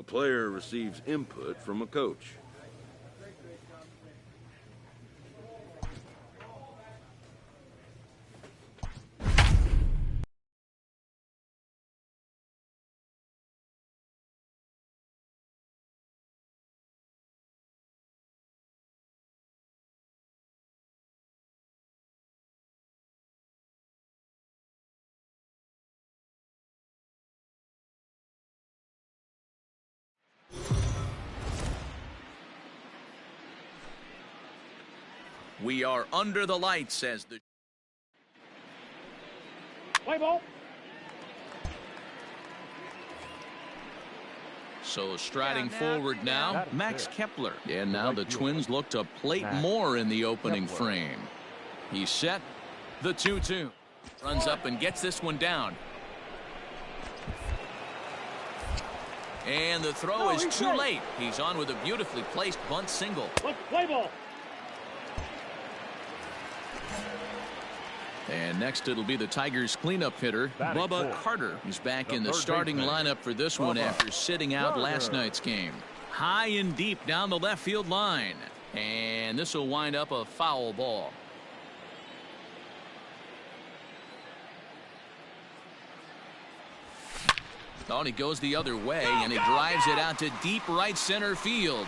player receives input from a coach. We are under the lights as the play ball. So striding forward now, Max Kepler. And now the Twins look to plate more in the opening frame. He's set. The 2-2. Runs up and gets this one down. And the throw is too late. He's on with a beautifully placed bunt single. Play ball. And next it'll be the Tigers cleanup hitter, Bubba Carter, who's back in the starting lineup for this one after sitting out last night's game. High and deep down the left field line. And this will wind up a foul ball. Oh, and he goes the other way, and he drives it out to deep right center field.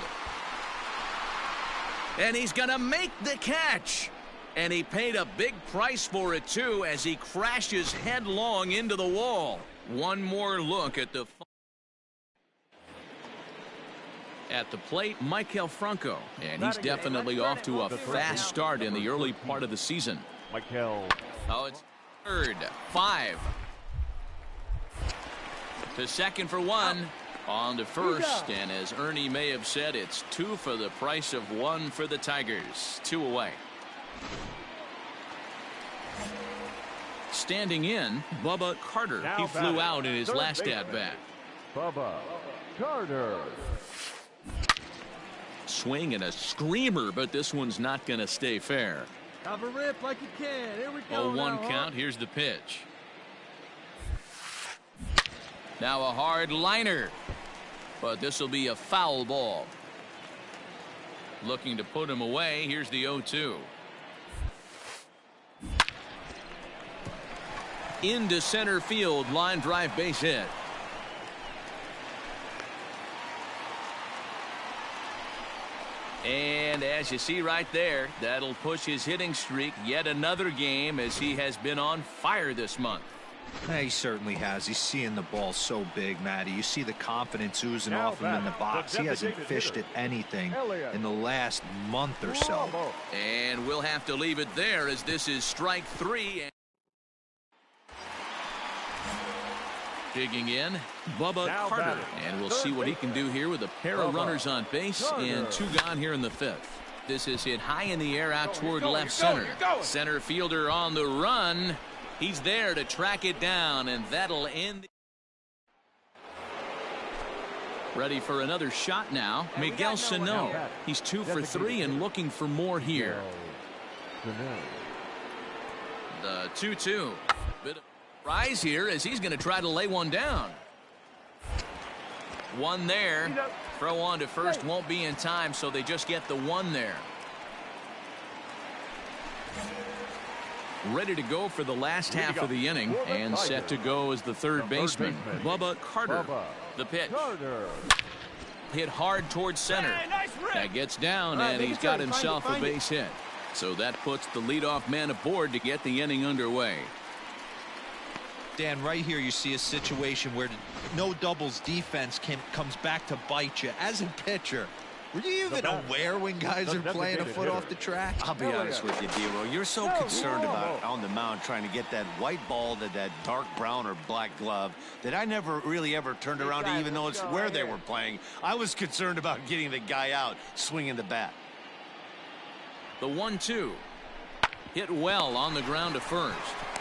And he's going to make the catch. And he paid a big price for it, too, as he crashes headlong into the wall. One more look at the plate, Maikel Franco. And he's definitely off to a fast start in the early part of the season. Oh, it's third. 5. To second for 1. On to first. And as Ernie may have said, it's 2 for the price of 1 for the Tigers. 2 away. Standing in, Bubba Carter. He flew out in his last at-bat. Bubba Carter. Swing and a screamer, but this one's not going to stay fair. Have a rip like you can. Here we go. 0-1 count. Here's the pitch. Now a hard liner, but this will be a foul ball. Looking to put him away. Here's the 0-2. Into center field, line drive base hit. And as you see right there, that'll push his hitting streak yet another game, as he has been on fire this month. Yeah, he certainly has. He's seeing the ball so big, Matty. You see the confidence oozing off him in the box. He hasn't fished at anything in the last month or so. And we'll have to leave it there, as this is strike 3. Digging in, Bubba Carter. And we'll see what he can do here with a pair of runners on base and 2 gone here in the 5th. This is hit high in the air out toward left center. Center fielder on the run. He's there to track it down, and that'll end. Ready for another shot now, Miguel Sano. He's 2 for 3 and looking for more here. The 2-2. Bit of rise here as he's going to try to lay one down. One there. Throw on to first won't be in time, so they just get the 1 there. Ready to go for the last half of the inning, and set to go as the third baseman, Bubba Carter. The pitch. Hit hard towards center. That gets down, and he's got himself a base hit. So that puts the leadoff man aboard to get the inning underway. Dan, right here you see a situation where no doubles defense comes back to bite you. As a pitcher, were you even aware when guys are playing a foot off the track? I'll be honest with you, D-Roll. You're so concerned about on the mound trying to get that white ball to that dark brown or black glove that I never really ever turned around to even notice where they were playing. I was concerned about getting the guy out swinging the bat. The 1-2. Hit well on the ground to first.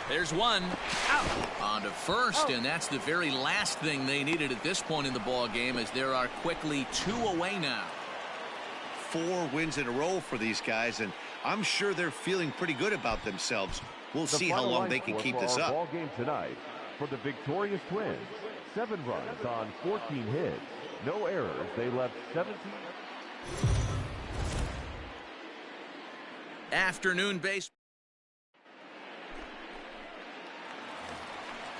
There's one. Out. On to first, and that's the very last thing they needed at this point in the ball game, as there are quickly 2 away now. 4 wins in a row for these guys, and I'm sure they're feeling pretty good about themselves. We'll see how long they can keep this up. Ball game tonight for the victorious Twins. 7 runs on 14 hits. No errors. They left 17. Afternoon base.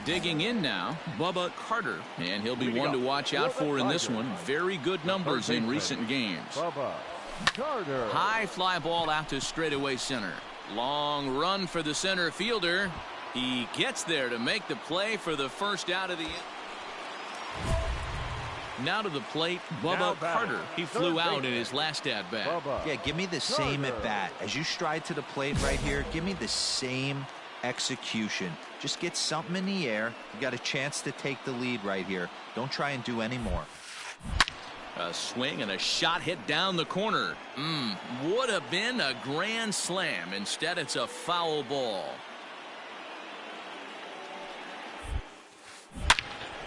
Digging in now, Bubba Carter, and he'll be one to watch out for in this one. Very good numbers in recent games. Bubba Carter. High fly ball out to straightaway center. Long run for the center fielder. He gets there to make the play for the first out of the inning. Now to the plate, Bubba Carter. He flew out in his last at-bat. Yeah, give me the same at-bat. As you stride to the plate right here, give me the same execution. Just get something in the air. You got a chance to take the lead right here. Don't try and do any more. A swing and a shot hit down the corner. Would have been a grand slam. Instead, it's a foul ball.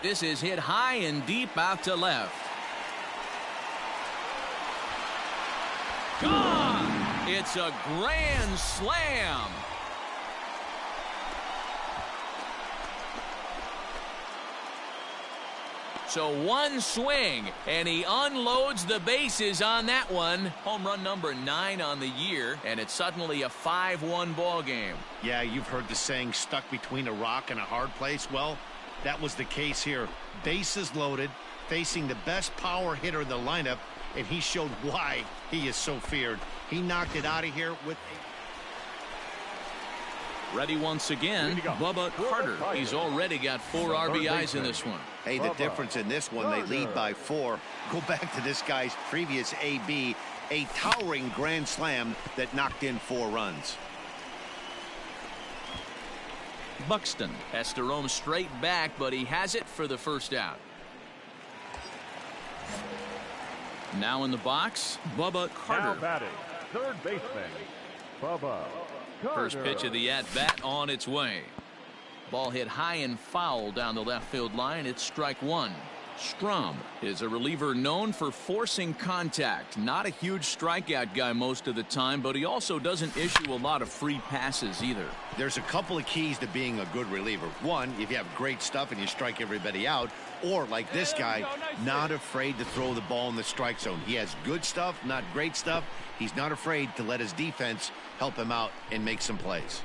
This is hit high and deep out to left. Gone! It's a grand slam. So one swing, and he unloads the bases on that one. Home run number 9 on the year, and it's suddenly a 5-1 ball game. Yeah, you've heard the saying, stuck between a rock and a hard place. Well, that was the case here. Bases loaded, facing the best power hitter in the lineup, and he showed why he is so feared. He knocked it out of here with Ready once again, Bubba Carter. He's already got 4 RBIs in this one. Hey, the difference in this one, they lead by 4. Go back to this guy's previous AB, a towering grand slam that knocked in 4 runs. Buxton has to roam straight back, but he has it for the first out. Now in the box, Bubba Carter. Now batting, third baseman, Bubba Carter. First pitch of the at-bat on its way. Ball hit high and foul down the left field line. It's strike 1. Strom is a reliever known for forcing contact. Not a huge strikeout guy most of the time, but he also doesn't issue a lot of free passes either. There's a couple of keys to being a good reliever. One, if you have great stuff and you strike everybody out, or like this guy, not afraid to throw the ball in the strike zone. He has good stuff, not great stuff. He's not afraid to let his defense help him out and make some plays.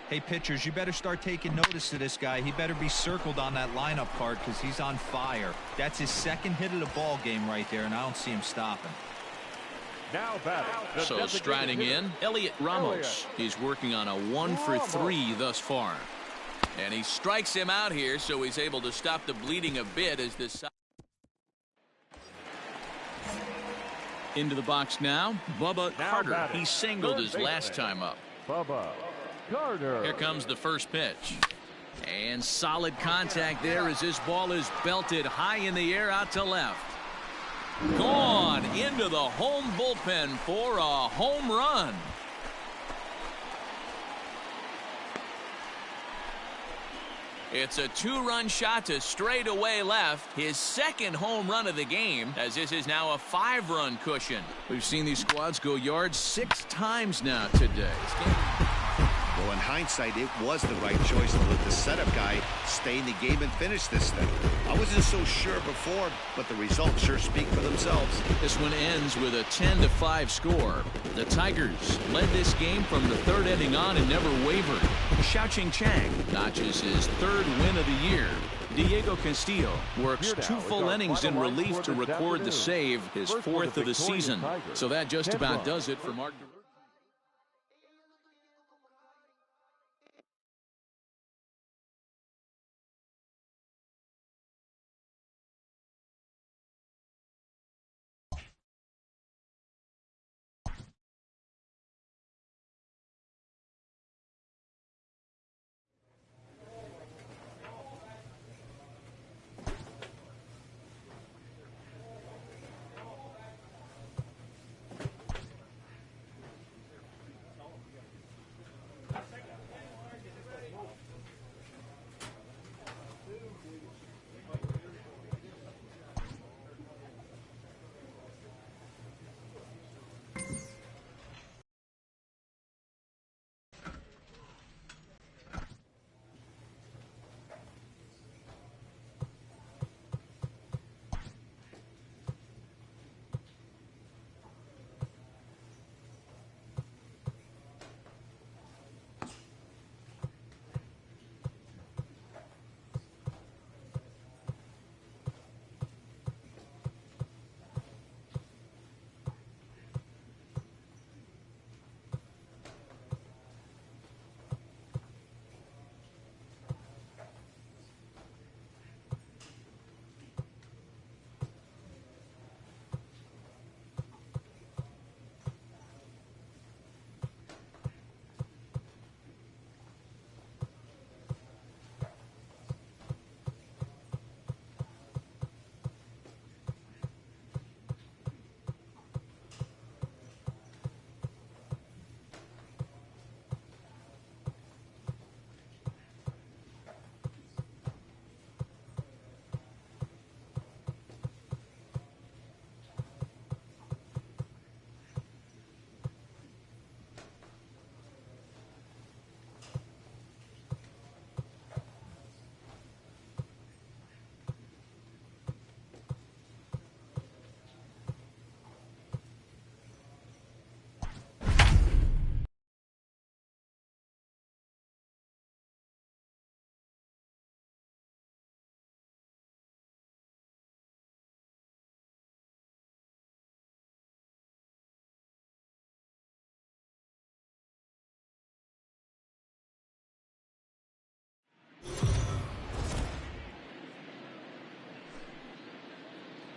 Hey, pitchers, you better start taking notice of this guy. He better be circled on that lineup card because he's on fire. That's his second hit of the ball game right there, and I don't see him stopping. Now batting. So striding in, Elliot Ramos. He's working on a 1-for-3 thus far. And he strikes him out here, so he's able to stop the bleeding a bit as this. Into the box now, Bubba Carter. batting, He singled third his last baseman, time up. Bubba Carter. Here comes the first pitch. And solid contact there as this ball is belted high in the air out to left. Gone into the home bullpen for a home run. It's a 2-run shot to straightaway left. His second home run of the game, as this is now a 5-run cushion. We've seen these squads go yards 6 times now today. Well, in hindsight, it was the right choice to let the setup guy stay in the game and finish this thing. I wasn't so sure before, but the results sure speak for themselves. This one ends with a 10-5 score. The Tigers led this game from the 3rd inning on and never wavered. Xiaoqing Chang notches his 3rd win of the year. Diego Castillo works 2 full innings in relief to record the save, his 4th of the season. So that just about does it for Mark.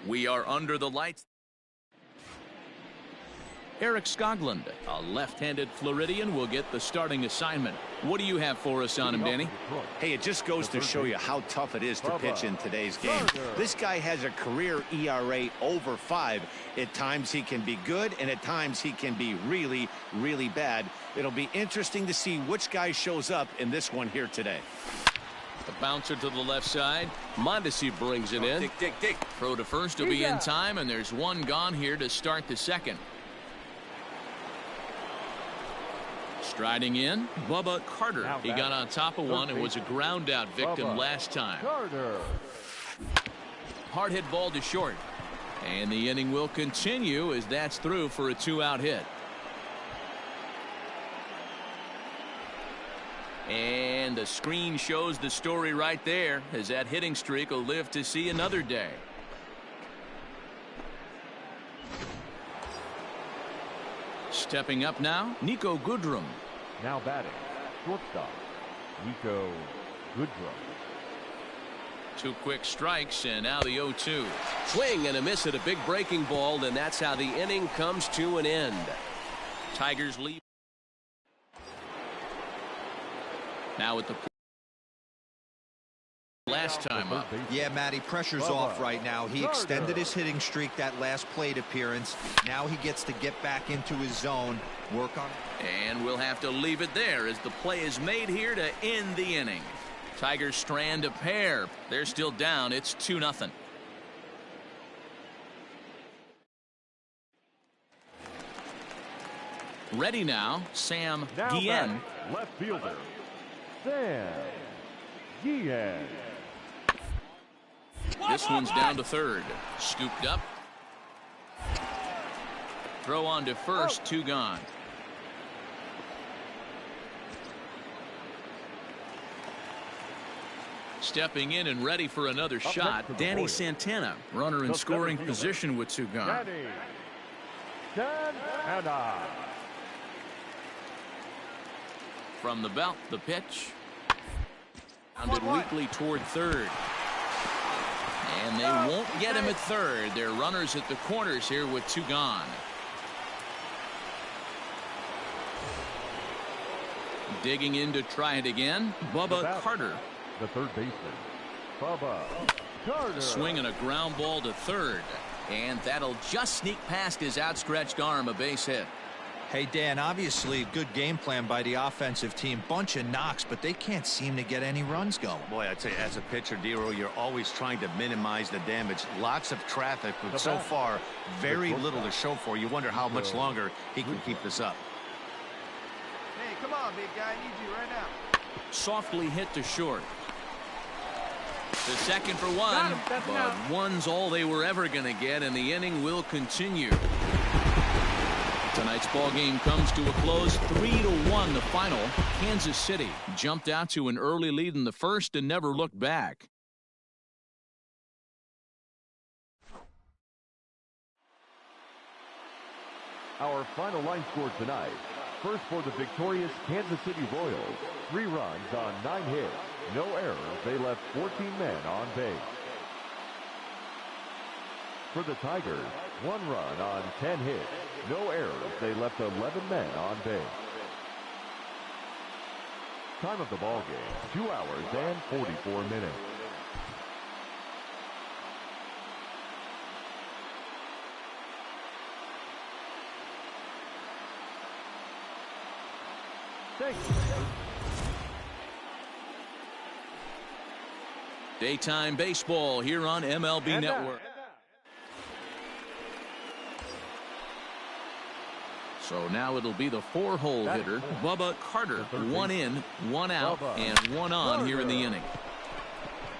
We are under the lights. Eric Skoglund, a left-handed Floridian, will get the starting assignment. What do you have for us on him, Danny? Hey, it just goes to show you how tough it is to pitch in today's game. This guy has a career ERA over 5. At times he can be good, and at times he can be really, really bad. It'll be interesting to see which guy shows up in this one here today. The bouncer to the left side. Mondesi brings it in. Dig. Throw to first will be in time, and there's one gone here to start the second. Striding in, Bubba Carter. He got on top of one and was a ground out victim last time. Hard hit ball to short. And the inning will continue as that's through for a 2-out hit. And the screen shows the story right there as that hitting streak will live to see another day. Stepping up now, Niko Goodrum. Now batting, shortstop, Niko Goodrum. 2 quick strikes, and now the 0-2. Swing and a miss at a big breaking ball, and that's how the inning comes to an end. Tigers lead. Now at the last time up. Yeah, Matty, pressure's off right now. He extended his hitting streak that last plate appearance. Now he gets to get back into his zone, work on it. And we'll have to leave it there as the play is made here to end the inning. Tigers strand a pair. They're still down. It's 2-0. Ready now, Sam Guillen. Left fielder, Sam Guillen. This one's down to third. Scooped up. Throw on to first, 2 gone. Stepping in and ready for another shot, Danny Santana, runner in scoring position with 2 gone. Danny Santana. From the belt, the pitch. Rounded weakly toward third. And they won't get him at third. They're runners at the corners here with 2 gone. Digging in to try it again, Bubba Carter. The third baseman, Bubba Carter. Swing and a ground ball to third. And that'll just sneak past his outstretched arm, a base hit. Hey, Dan, obviously good game plan by the offensive team. Bunch of knocks, but they can't seem to get any runs going. Boy, I'd say as a pitcher, Dero, you're always trying to minimize the damage. Lots of traffic, but so far, very little to show for. You wonder how much longer he can keep this up. Hey, come on, big guy. I need you right now. Softly hit to short. The second for one, but one's all they were ever going to get, and the inning will continue. Tonight's ball game comes to a close, 3-1 the final. Kansas City jumped out to an early lead in the first and never looked back. Our final line score tonight. First for the victorious Kansas City Royals, 3 runs on 9 hits, no errors. They left 14 men on base. For the Tigers, 1 run on 10 hits, no errors. They left 11 men on base. Time of the ball game, 2 hours and 44 minutes. Thank you. Daytime baseball here on MLB Network. So now it'll be the 4-hole hitter, Bubba Carter. 1 in, 1 out, and 1 on here in the inning.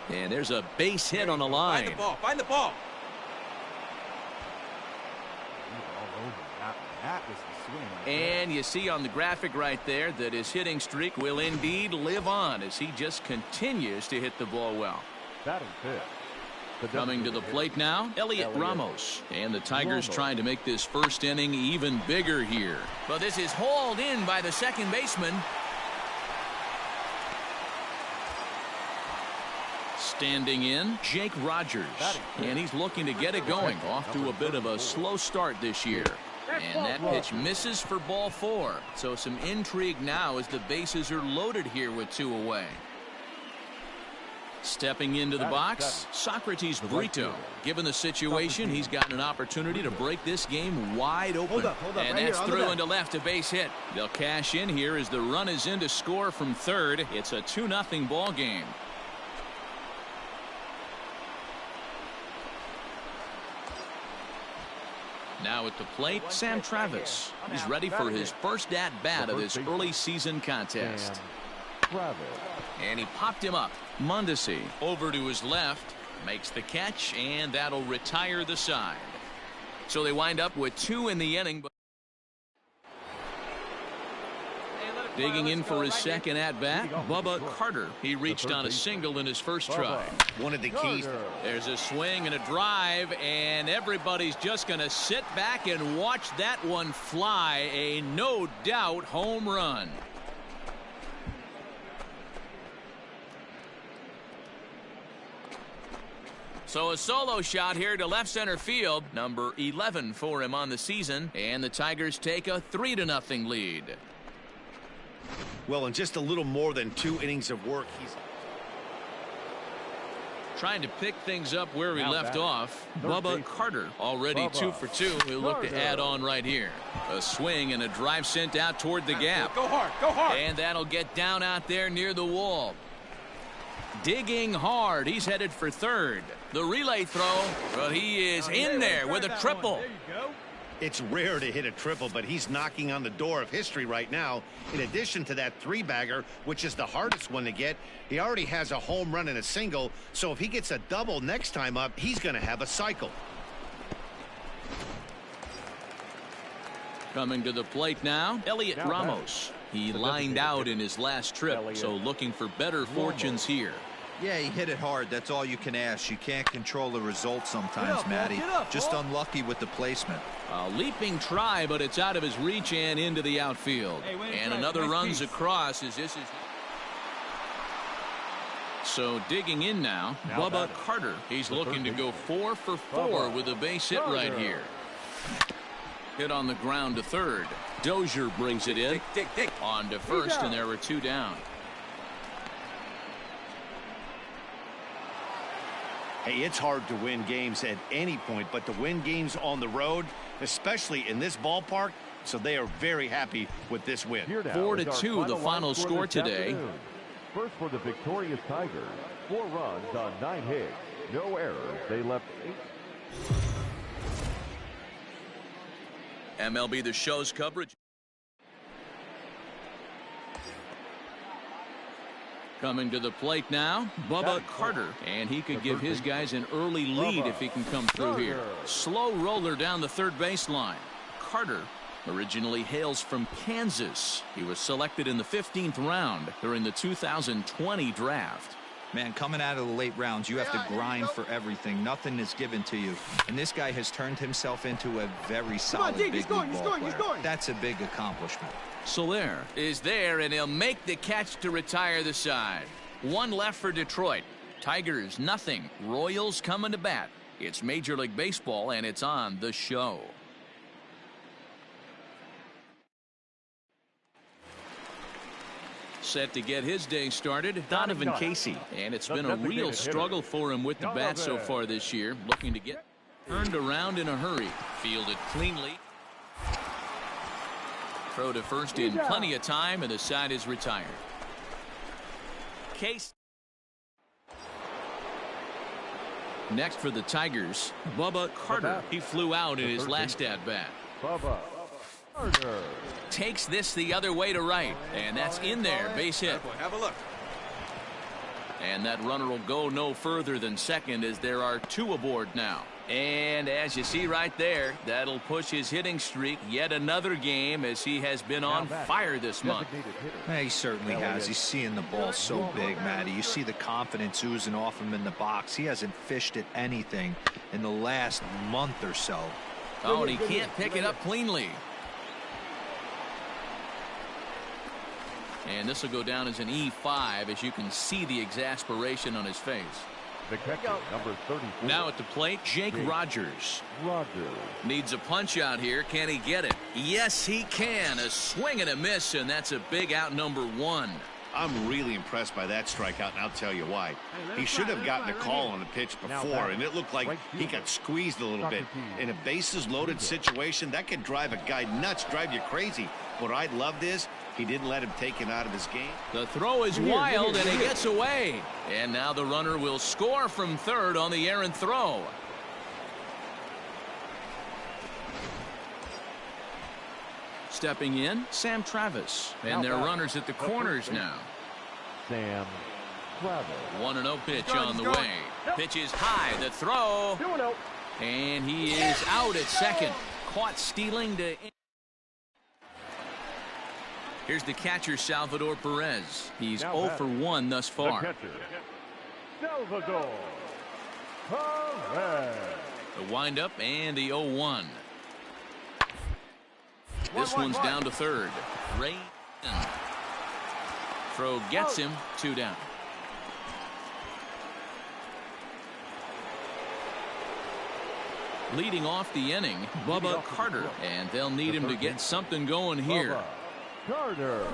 And there's a base hit on the line. Find the ball. Find the ball. And you see on the graphic right there that his hitting streak will indeed live on as he just continues to hit the ball well. Batting fifth. Coming to the plate now, Elliot Ramos. And the Tigers trying to make this first inning even bigger here. But this is hauled in by the second baseman. Standing in, Jake Rogers. And he's looking to get it going. Off to a bit of a slow start this year. And that pitch misses for ball 4. So some intrigue now as the bases are loaded here with 2 away. Stepping into the box, Socrates Brito. Given the situation, he's got an opportunity to break this game wide open. And that's through into left, a base hit. They'll cash in here as the run is in to score from third. It's a 2-0 ball game. Now at the plate, Sam Travis. He's ready for his first at-bat of this early season contest. And he popped him up. Mondesi over to his left, makes the catch, and that'll retire the side. So they wind up with 2 in the inning. Digging in for his second at-bat, Bubba Carter. He reached on a single in his first try. One of the keys. There's a swing and a drive, and everybody's just going to sit back and watch that one fly. A no-doubt home run. So a solo shot here to left center field. Number 11 for him on the season. And the Tigers take a 3-0 lead. Well, in just a little more than 2 innings of work, he's trying to pick things up where he left off. Bubba Carter already 2 for 2. He'll look to add on right here. A swing and a drive sent out toward the gap. Go hard, go hard. And that'll get down out there near the wall. Digging hard. He's headed for third. The relay throw. Well, he is in there with a triple. There you go. It's rare to hit a triple, but he's knocking on the door of history right now. In addition to that 3-bagger, which is the hardest one to get, he already has a home run and a single. So if he gets a double next time up, he's going to have a cycle. Coming to the plate now, Elliot Ramos. He lined out in his last trip, so looking for better fortunes here. Yeah, he hit it hard. That's all you can ask. You can't control the result sometimes, Matty. Just unlucky with the placement. A leaping try, but it's out of his reach and into the outfield. And another runs across as this is. So digging in now, Bubba Carter. He's looking to go 4 for 4 with a base hit right here. Hit on the ground to third. Dozier brings it in. On to first, and there were 2 down. Hey, it's hard to win games at any point, but to win games on the road, especially in this ballpark, so they are very happy with this win. 4-2 the final score today. First for the victorious Tigers, 4 runs on 9 hits, no errors. They left 8. MLB The Show's coverage. Coming to the plate now, Bubba Carter. And he could give his guys an early lead if he can come through here. Slow roller down the third baseline. Carter originally hails from Kansas. He was selected in the 15th round during the 2020 draft. Man, coming out of the late rounds, you have to grind for everything. Nothing is given to you. And this guy has turned himself into a very solid big league ball player. That's a big accomplishment. Soler is there, and he'll make the catch to retire the side. 1 left for Detroit. Tigers, nothing. Royals coming to bat. It's Major League Baseball, and it's on The Show. Set to get his day started, Donovan Casey. And it's been a real struggle for him with the bat so far this year. Looking to get turned around in a hurry. Fielded cleanly. Throw to first in plenty of time, and the side is retired. Case. Next for the Tigers, Bubba Carter. He flew out in his last at-bat. Bubba Carter takes this the other way to right, and that's in there. Base hit. Have a look. And that runner will go no further than second as there are 2 aboard now. And as you see right there, that'll push his hitting streak yet another game as he has been on fire this month. Yeah, he certainly has. He's seeing the ball so big, Matty. You see the confidence oozing off him in the box. He hasn't fished at anything in the last month or so. Oh, and he can't pick it up cleanly. And this will go down as an E5 as you can see the exasperation on his face. The catcher, number 34. Now at the plate, Jake Rogers. Rogers. Needs a punch out here. Can he get it? Yes, he can. A swing and a miss, and that's a big out, number 1. I'm really impressed by that strikeout, and I'll tell you why. He should have gotten a call on the pitch before, and it looked like he got squeezed a little bit. In a bases-loaded situation, that could drive a guy nuts, drive you crazy. What I loved is he didn't let him take it out of his game. The throw is wild, and he gets away. And now the runner will score from third on the errant throw. Stepping in, Sam Travis. And their runners at the corners now. Sam Travis. 1-0 pitch on the way. Pitch is high. The throw. And he is out at second. Caught stealing to... Here's the catcher, Salvador Perez. He's 0 for 1 thus far. The catcher, Salvador Perez. The windup and the 0-1. This one's down to third. Ray. Throw gets him. 2 down. Leading off the inning, Bubba Carter. And they'll need him to get something going here. Carter.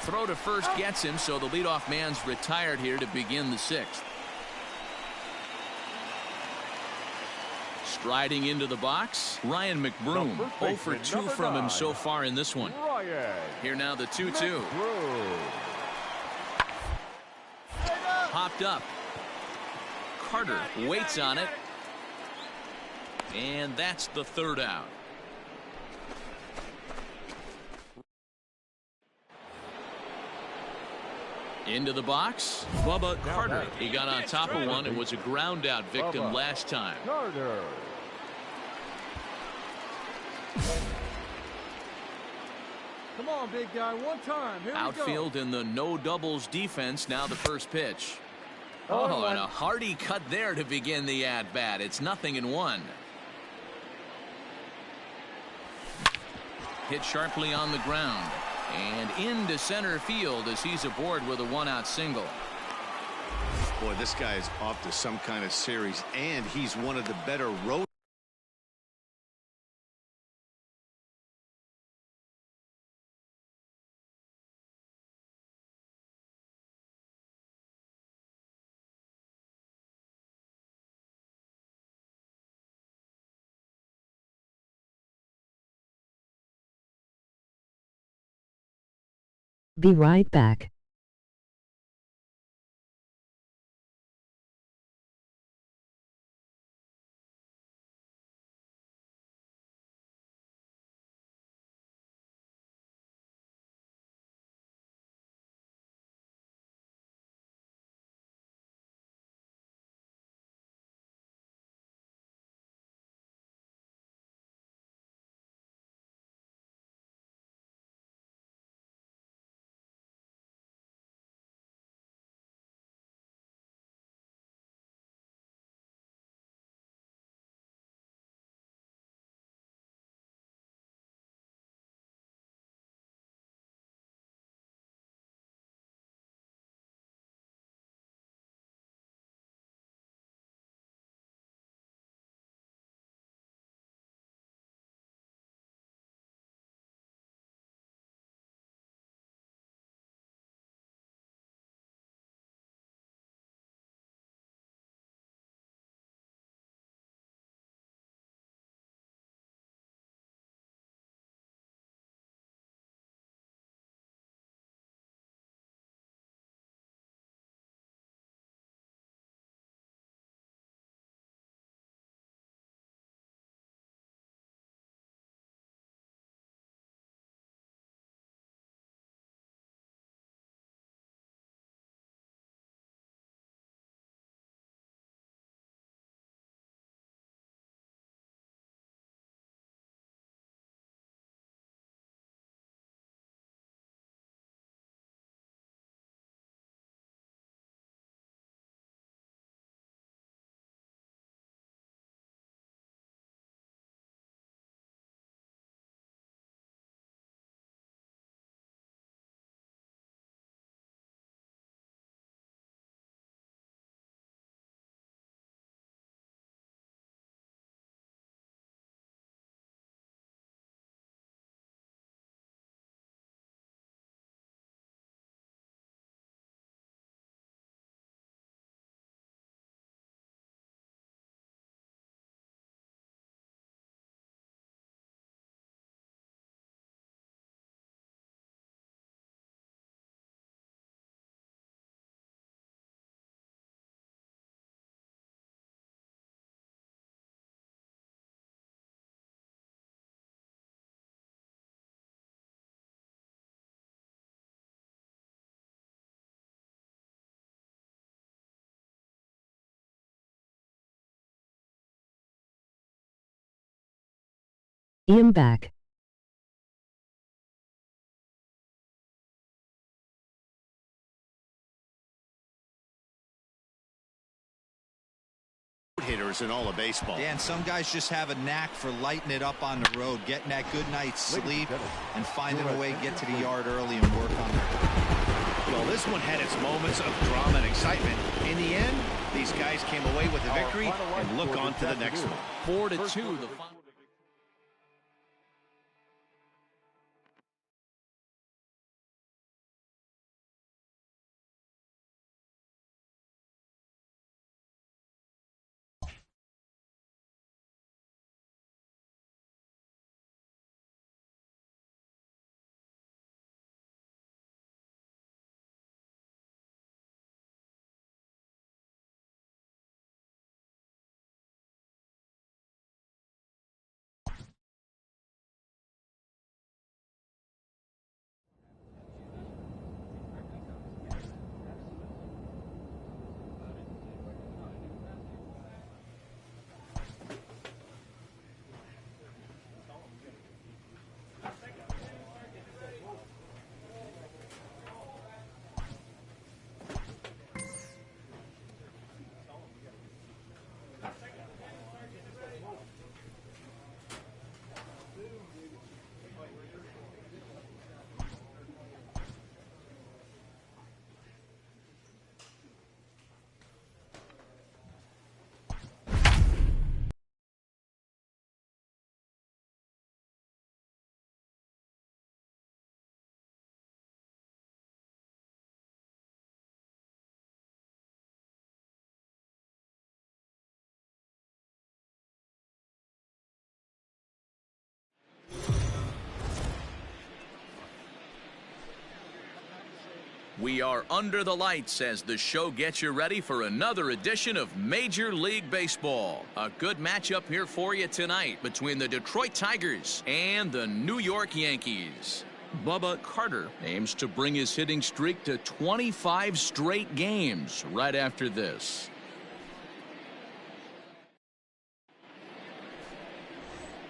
Throw to first gets him, so the leadoff man's retired here to begin the 6th. Striding into the box, Ryan McBroom. 0 for 2 from him so far in this one. Here now the 2-2. Popped up. Carter waits on it. And that's the 3rd out. Into the box, Bubba Carter. He got on top of one. It was a ground out victim last time. Carter. Come on, big guy, one time. Here Outfield in the no doubles defense. Now the first pitch. Oh, and a hearty cut there to begin the at bat. It's 0-1. Hit sharply on the ground and into center field as he's aboard with a 1-out single. Boy, this guy is off to some kind of series, and he's one of the better road Be right back. I'm back. Hitters in all of baseball. Dan, some guys just have a knack for lighting it up on the road, getting that good night's sleep, and finding a way to get to the yard early and work on their... Well, this one had its moments of drama and excitement. In the end, these guys came away with a victory and look on to the next one. 4-2, the final. We are under the lights as the show gets you ready for another edition of Major League Baseball. A good matchup here for you tonight between the Detroit Tigers and the New York Yankees. Bubba Carter aims to bring his hitting streak to 25 straight games right after this.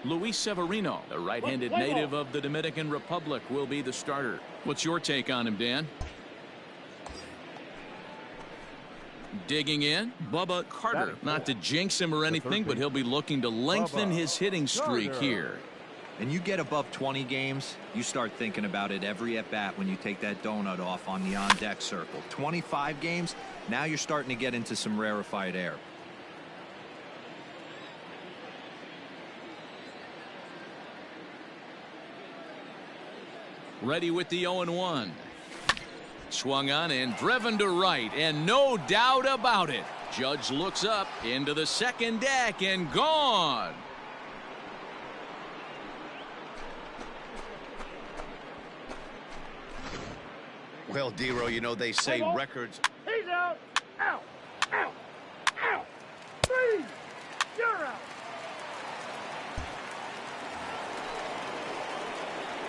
Luis Severino, the right-handed native of the Dominican Republic, will be the starter. What's your take on him, Dan? Digging in, Bubba Carter. Not to jinx him or anything, but he'll be looking to lengthen his hitting streak here. And you get above 20 games, you start thinking about it every at-bat when you take that donut off on the on-deck circle. 25 games, now you're starting to get into some rarefied air. Ready with the 0-1. Swung on and driven to right, and no doubt about it. Judge looks up into the second deck and gone. Well, Dero, you know, they say records. He's out. Out. Out. Out. Freeze. You're out.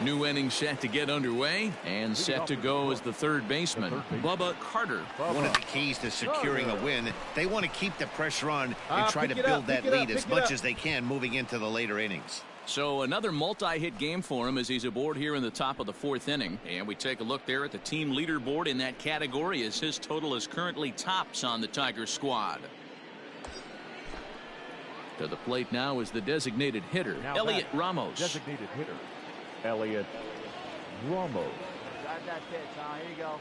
New inning set to get underway, and set to go as the third baseman, Bubba Carter. One of the keys to securing a win, they want to keep the pressure on and try to build that lead as much as they can moving into the later innings. So another multi-hit game for him as he's aboard here in the top of the fourth inning. And we take a look there at the team leaderboard in that category as his total is currently tops on the Tigers squad. To the plate now is the designated hitter, Elliot Ramos. Designated hitter, Elliot Ramos. Got that pitch, huh? Here you go.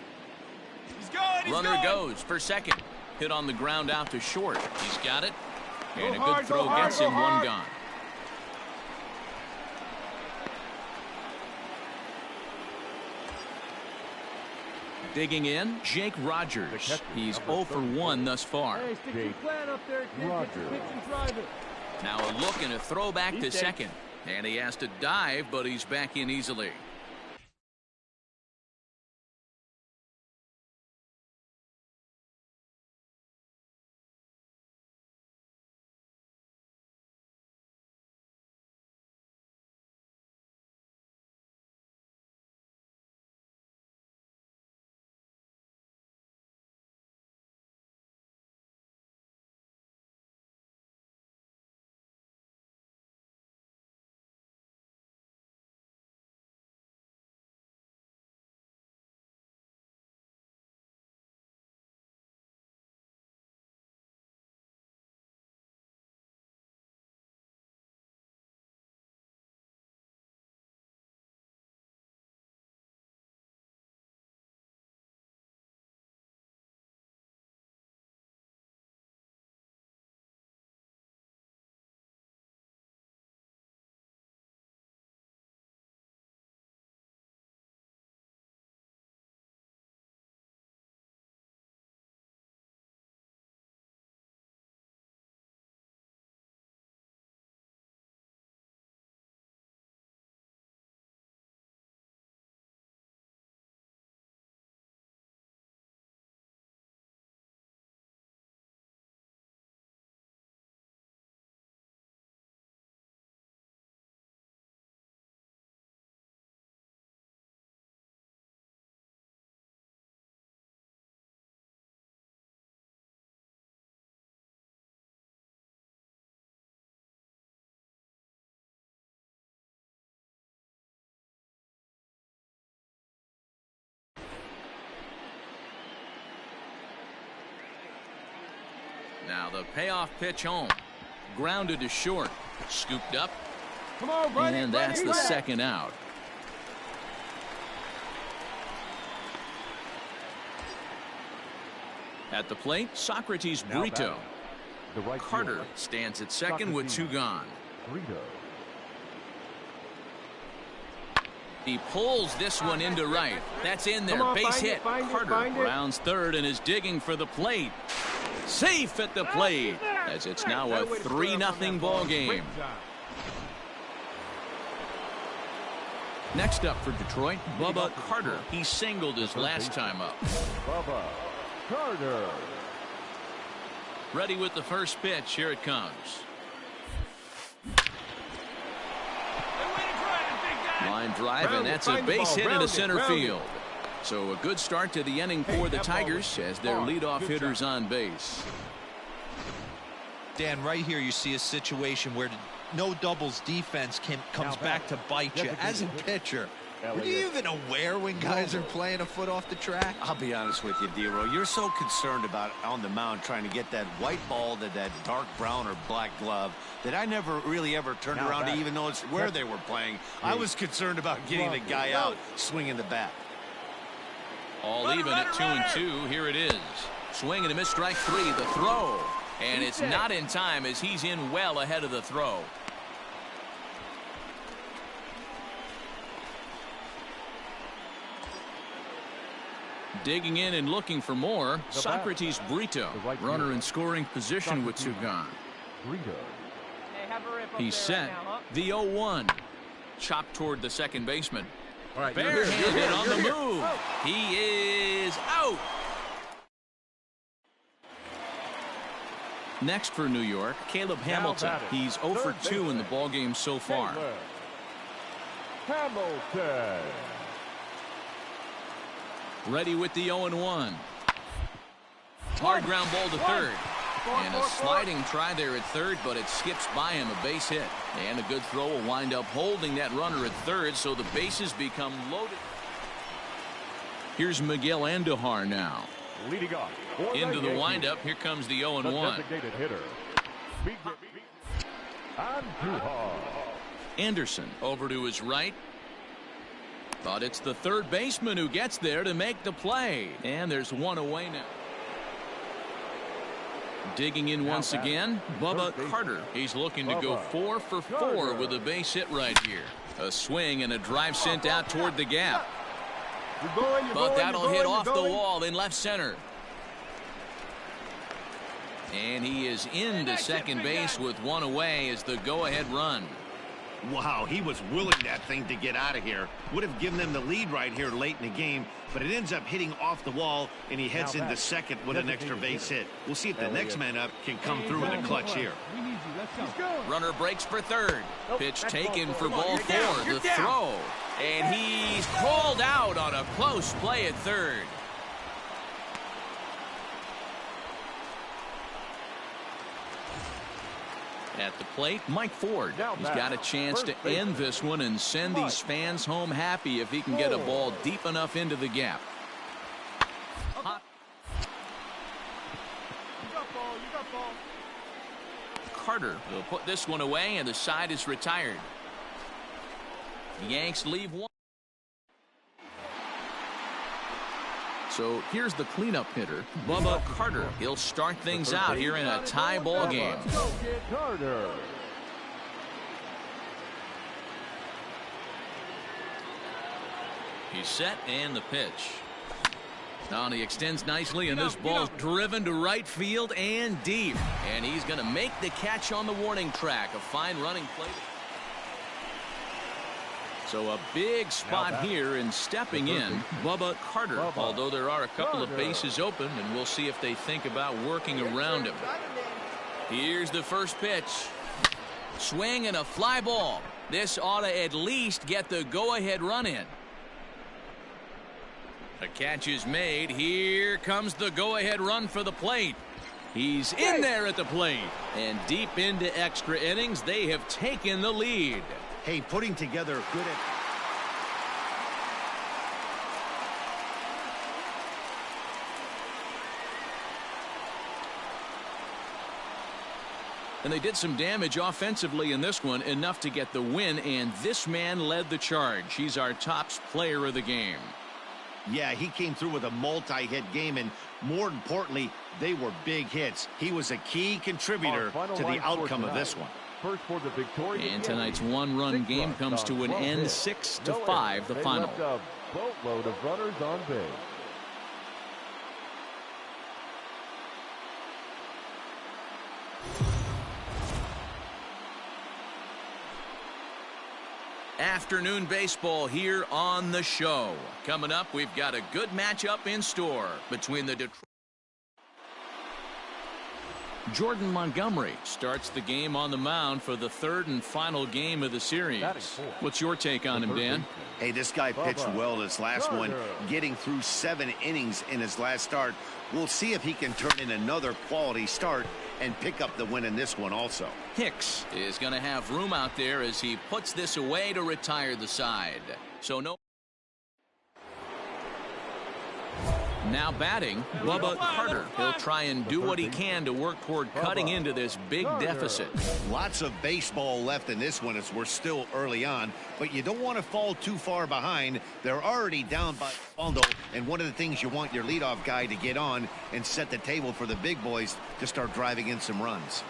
He's going. He's Runner going. goes for second. Hit on the ground out to short. He's got it. And a hard, good throw gets him one gone. Digging in, Jake Rogers. He's 0 for 1 thus far. Hey, stick your plan up there, kid. Get your pitch and drive it. Now a look and a throw back to second. And he has to dive, but he's back in easily. Now the payoff pitch home. Grounded to short. Scooped up. Come on, buddy. And that's the second out. At the plate, Socrates Brito. Carter stands at second with 2 gone. He pulls this one into right. That's in there. Base hit. Carter rounds third and is digging for the plate. Safe at the plate, as it's now a 3-0 ball game. Next up for Detroit, Bubba Carter. He singled his last time up. Bubba Carter. Ready with the first pitch. Here it comes. Line drive, and that's a base hit into center field. So a good start to the inning for the Tigers as their leadoff hitters on base. Dan, right here you see a situation where no doubles defense comes back to bite you. As a pitcher, were you even aware when guys are playing a foot off the track? I'll be honest with you, Dero. You're so concerned about on the mound trying to get that white ball to that dark brown or black glove that I never really ever turned around to even notice where they were playing. I was concerned about getting the guy out swinging the bat. All even at 2-2. Here it is. Swing and a miss, strike 3. The throw. And it's not in time as he's in well ahead of the throw. Digging in and looking for more, Socrates Brito. Runner in scoring position with 2 gone. He's set. The 0-1. Chopped toward the second baseman. Barehanded on the move. He is out. Next for New York, Caleb Hamilton. He's 0 for 2 in the ballgame so far. Hamilton. Ready with the 0-1. Hard ground ball to third. And a sliding try there at third, but it skips by him, a base hit. And a good throw will wind up holding that runner at third, so the bases become loaded. Here's Miguel Andujar now. Leading off. Into the windup. Here comes the 0-1. Designated hitter. Andujar. Anderson over to his right. But it's the third baseman who gets there to make the play. And there's one away now. Digging in once again, Bubba Carter. He's looking to go 4 for 4 with a base hit right here. A swing and a drive sent out toward the gap. But that'll hit off the wall in left center. And he is into second base with one away as the go-ahead run. Wow, he was willing that thing to get out of here. Would have given them the lead right here late in the game, but it ends up hitting off the wall, and he heads into second with an extra base hit. We'll see if the next man up can come through with a clutch here. Runner breaks for third. Pitch taken for ball 4. The throw. And he's called out on a close play at third. At the plate, Mike Ford. He's got a chance to end this one and send these fans home happy if he can get a ball deep enough into the gap. Carter will put this one away, and the side is retired. The Yanks leave one. So here's the cleanup hitter, Bubba Carter. He'll start things out here in a tie ball game. Carter. He's set, and the pitch. Now he extends nicely, and this ball's driven to right field and deep. And he's going to make the catch on the warning track. A fine running play. So a big spot here, and stepping in, Bubba Carter. Although there are a couple of bases open, and we'll see if they think about working around him. Here's the first pitch. Swing and a fly ball. This ought to at least get the go-ahead run in. The catch is made. Here comes the go-ahead run for the plate. He's in there at the plate. And deep into extra innings, they have taken the lead. Hey, putting together good. And they did some damage offensively in this one, enough to get the win, and this man led the charge. He's our top player of the game. Yeah, he came through with a multi-hit game, and more importantly, they were big hits. He was a key contributor to the outcome of this one. First for the Victoria. And tonight's one-run game comes to an end, 6-5, the final. They left a boatload of runners on base. Afternoon baseball here on the show. Coming up, we've got a good matchup in store between the Detroit. Jordan Montgomery starts the game on the mound for the third and final game of the series. What's your take on him, Dan? Hey, this guy pitched well this last one, getting through 7 innings in his last start. We'll see if he can turn in another quality start and pick up the win in this one also. Hicks is going to have room out there as he puts this away to retire the side. So no. Now batting, Bubba Carter. He'll try and do what he can to work toward cutting into this big deficit. Lots of baseball left in this one as we're still early on, but you don't want to fall too far behind. They're already down by Fondo, and one of the things you want your leadoff guy to get on and set the table for the big boys to start driving in some runs.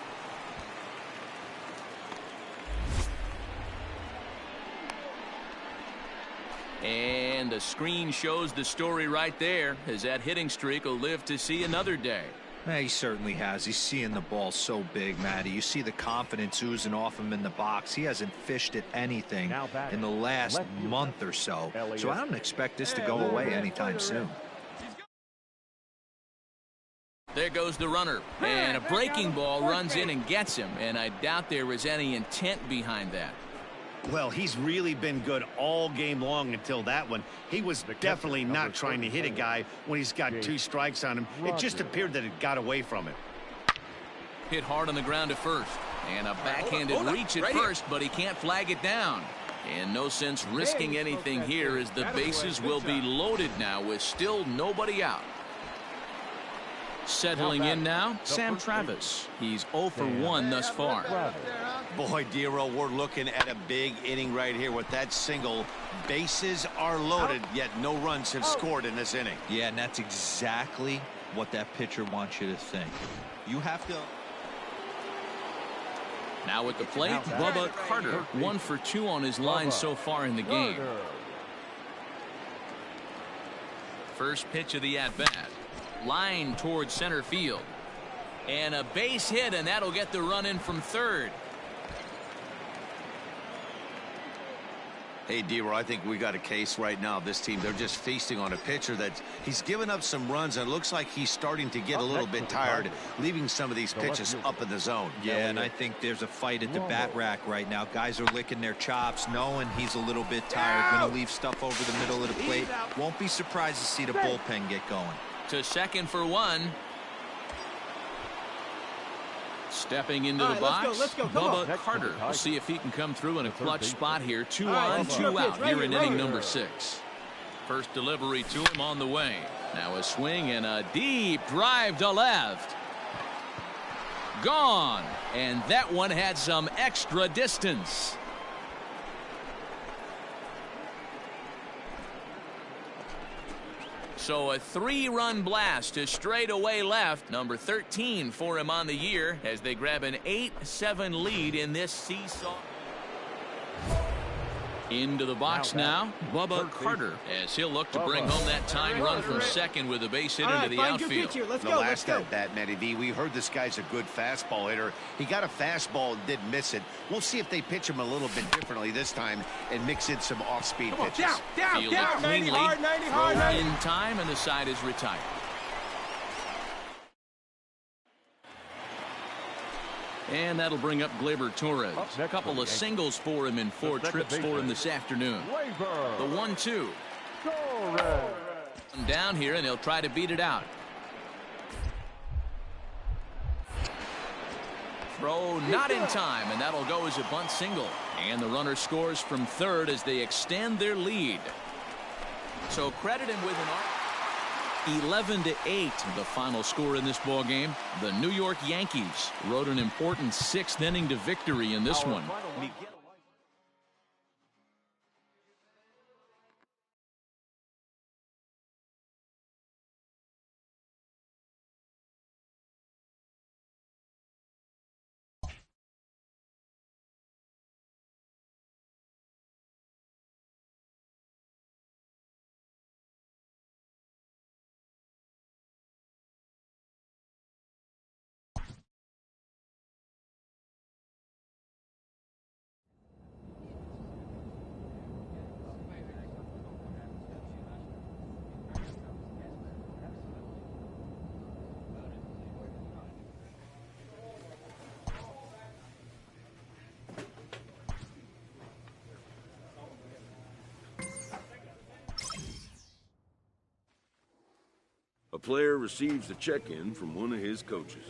And the screen shows the story right there, as that hitting streak will live to see another day. Yeah, he certainly has. He's seeing the ball so big, Matty. You see the confidence oozing off him in the box. He hasn't fished at anything in the last month or so. So I don't expect this to go away anytime soon. There goes the runner, and a breaking ball runs in and gets him, and I doubt there was any intent behind that. Well, he's really been good all game long until that one. He was definitely not trying to hit a guy when he's got 2 strikes on him. It just appeared that it got away from him. Hit hard on the ground at first, and a backhanded reach at first, but he can't flag it down. And no sense risking anything here, as the bases will be loaded now with still nobody out. Settling in now, Sam Travis. He's 0 for 1 thus far. Boy, Dero, we're looking at a big inning right here with that single. Bases are loaded, yet no runs have scored in this inning. Yeah, and that's exactly what that pitcher wants you to think. You have to. Now at the plate, Bubba Carter, 1 for 2 on his line so far in the game. First pitch of the at-bat. Line towards center field. And a base hit, and that'll get the run in from third. Hey, Dero, I think we got a case right now. This team, they're just feasting on a pitcher that he's given up some runs, and it looks like he's starting to get a little bit tired, leaving some of these pitches up in the zone. Yeah, and I think there's a fight at the bat rack right now. Guys are licking their chops, knowing he's a little bit tired, going to leave stuff over the middle of the plate. Won't be surprised to see the bullpen get going. To second for 1. Stepping into the box, Bubba Carter. We'll see if he can come through in a clutch spot here. 2 on, 2 out here in inning number 6. First delivery to him on the way. Now a swing and a deep drive to left. Gone. And that one had some extra distance. So a 3-run blast to straightaway left. Number 13 for him on the year as they grab an 8-7 lead in this seesaw. Into the box now, Bubba Carter, as he'll look to bring home that tying run from second with a base hit into the outfield. The last at bat, Matty V, we heard this guy's a good fastball hitter. He got a fastball and didn't miss it. We'll see if they pitch him a little bit differently this time and mix in some off-speed pitches. Fielded cleanly, thrown in time, and the side is retired. And that'll bring up Gleyber Torres. A couple of singles for him in 4 trips for him this afternoon. The 1-2. Down here, and he'll try to beat it out. Throw not in time, and that'll go as a bunt single. And the runner scores from third as they extend their lead. So credit him with an arm. 11-8, the final score in this ball game. The New York Yankees rode an important sixth inning to victory in this one. A player receives a check-in from one of his coaches.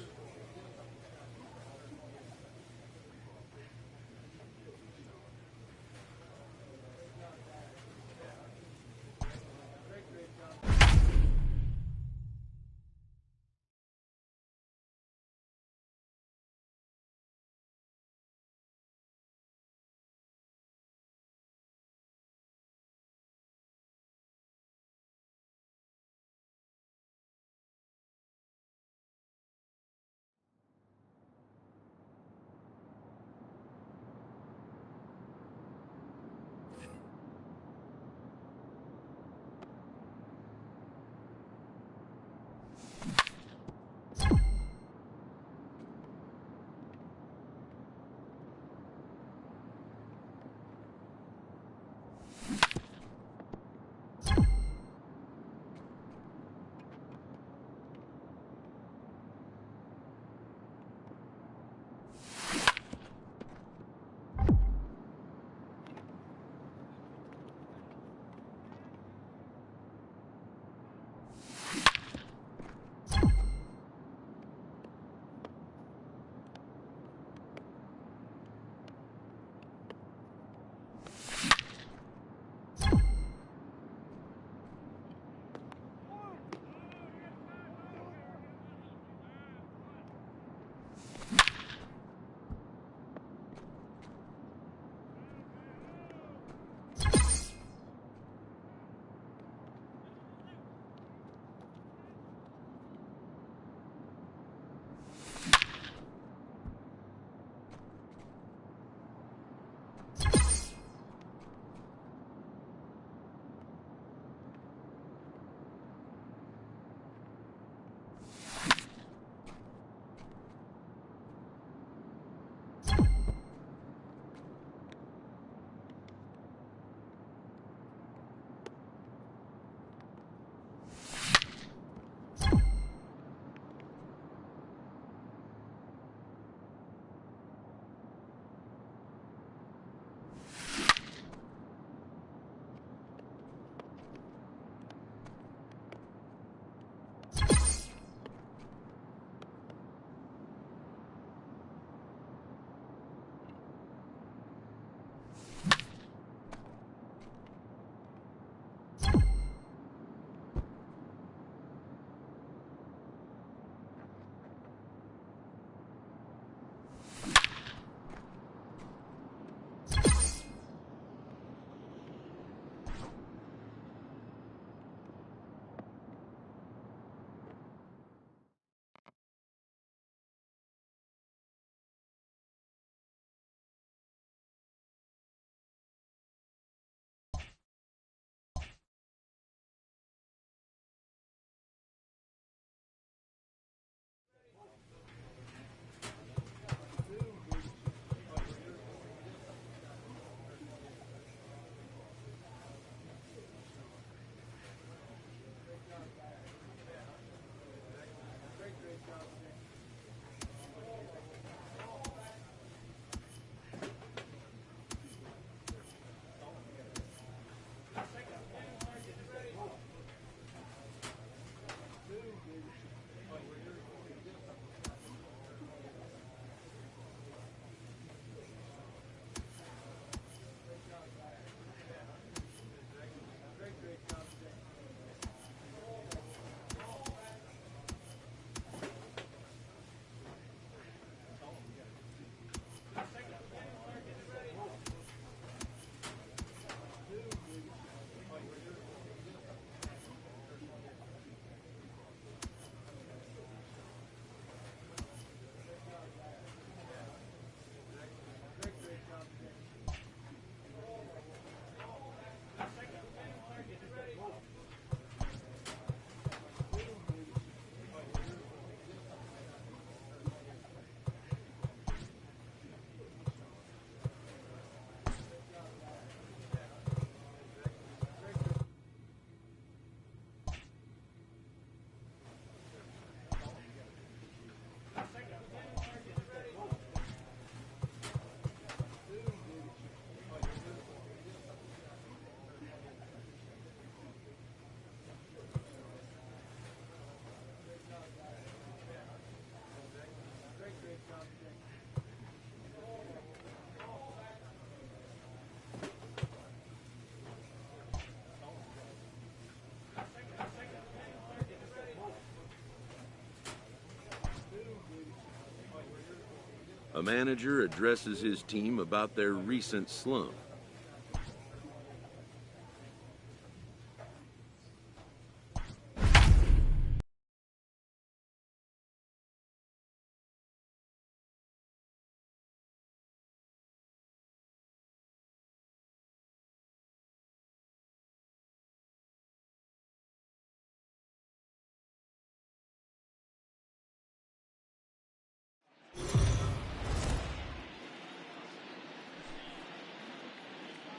A manager addresses his team about their recent slump.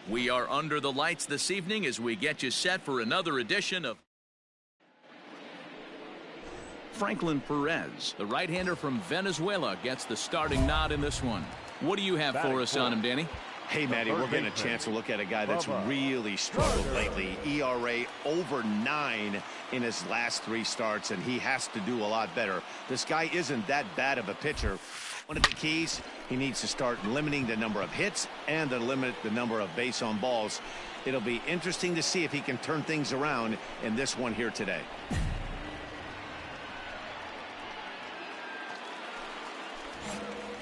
We are under the lights this evening as we get you set for another edition of Franklin Perez, the right-hander from Venezuela, gets the starting nod in this one. What do you have for us on him, Danny? Hey, Matty, we're getting a chance to look at a guy that's really struggled lately. ERA over 9 in his last 3 starts, and he has to do a lot better. This guy isn't that bad of a pitcher. One of the keys, he needs to start limiting the number of hits and to limit the number of base on balls. It'll be interesting to see if he can turn things around in this one here today.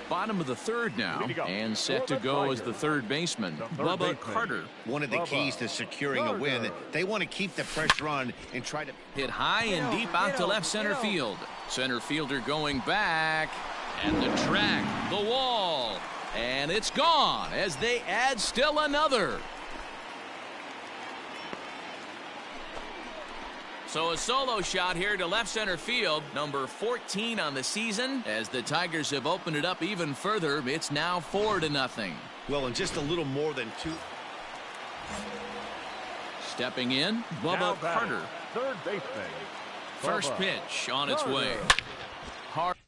Bottom of the third now, and set to go as the third baseman, Bubba Carter. One of the keys to securing a win, they want to keep the pressure on and try to Hit high and deep out to left center field. Center fielder going back, and the track, the wall, and it's gone as they add still another. So a solo shot here to left center field, number 14 on the season. As the Tigers have opened it up even further, it's now 4-0. Well, in just a little more than 2. Stepping in, Bubba Carter. Third baseman. First pitch on its way. Hard.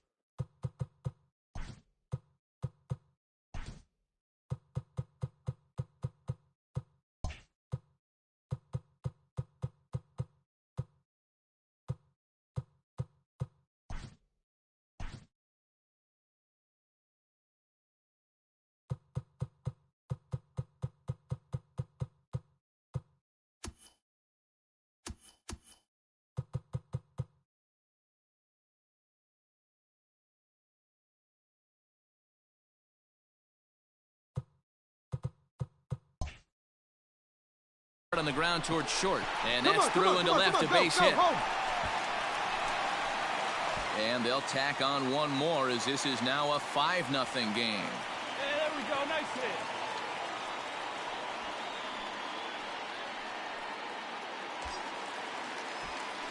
On the ground towards short, and that's through into left, a base hit. And they'll tack on one more as this is now a 5-0 game. There we go, nice hit.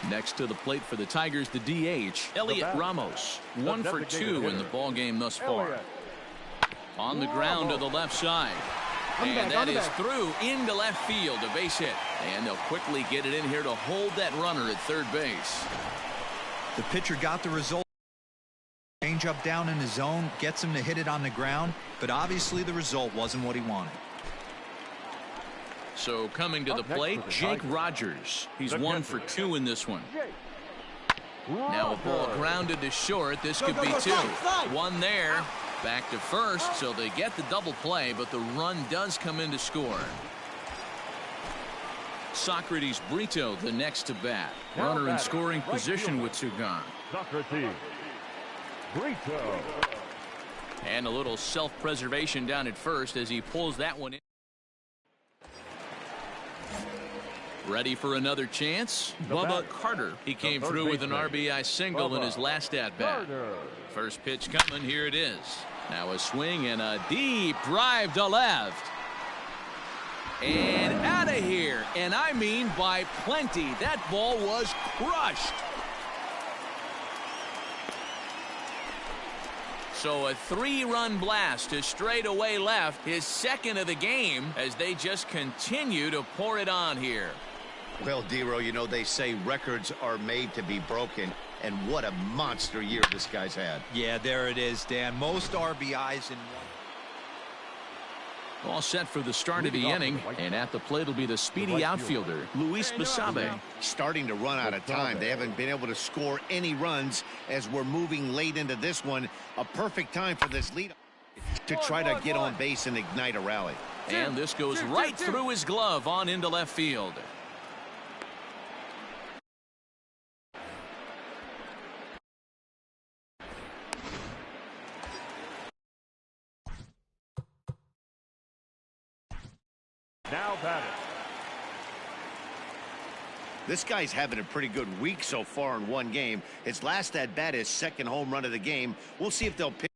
Next to the plate for the Tigers, the DH, Elliot Ramos. 1 for 2 in the ball game thus far. On the ground to the left side. And that is through into left field, a base hit. And they'll quickly get it in here to hold that runner at third base. The pitcher got the result. Change up down in the zone, gets him to hit it on the ground, but obviously the result wasn't what he wanted. So coming to the plate, Jake Rogers. He's 1 for 2 in this one. Now a ball grounded to short. This could be 2. 1 there. Back to first, so they get the double play, but the run does come in to score. Socrates Brito, the next to bat. Runner in scoring position with 2 gone. Socrates Brito. And a little self-preservation down at first as he pulls that one in. Ready for another chance? Bubba Carter. He came through with an RBI single in his last at-bat. First pitch coming, here it is. Now a swing and a deep drive to left. And out of here. And I mean by plenty. That ball was crushed. So a 3-run blast to straightaway left, his second of the game, as they just continue to pour it on here. Well, Dero, you know, they say records are made to be broken, and what a monster year this guy's had. Yeah, there it is, Dan. Most RBIs in one. All set for the start of the inning, and at the plate will be the speedy outfielder, Luis Basabe. Starting to run out of time. They haven't been able to score any runs as we're moving late into this one. A perfect time for this lead to try to get on base and ignite a rally. And this goes right through his glove on into left field. Now batting. This guy's having a pretty good week so far in one game. His last at bat, his second home run of the game. We'll see if they'll pick.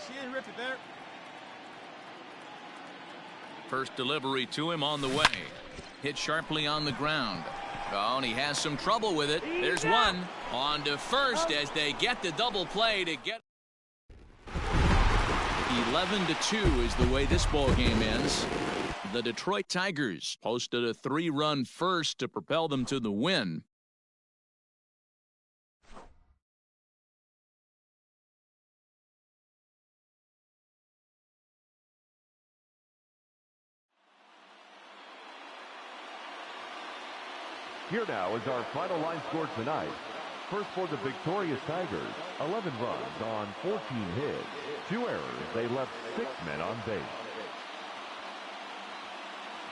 She didn't rip it there. First delivery to him on the way. Hit sharply on the ground. Oh, and he has some trouble with it. There's one. On to first as they get the double play to get. 11-2 is the way this ball game ends. The Detroit Tigers posted a 3-run first to propel them to the win. Here now is our final line score tonight. First for the victorious Tigers, 11 runs on 14 hits. 2 errors, they left 6 men on base.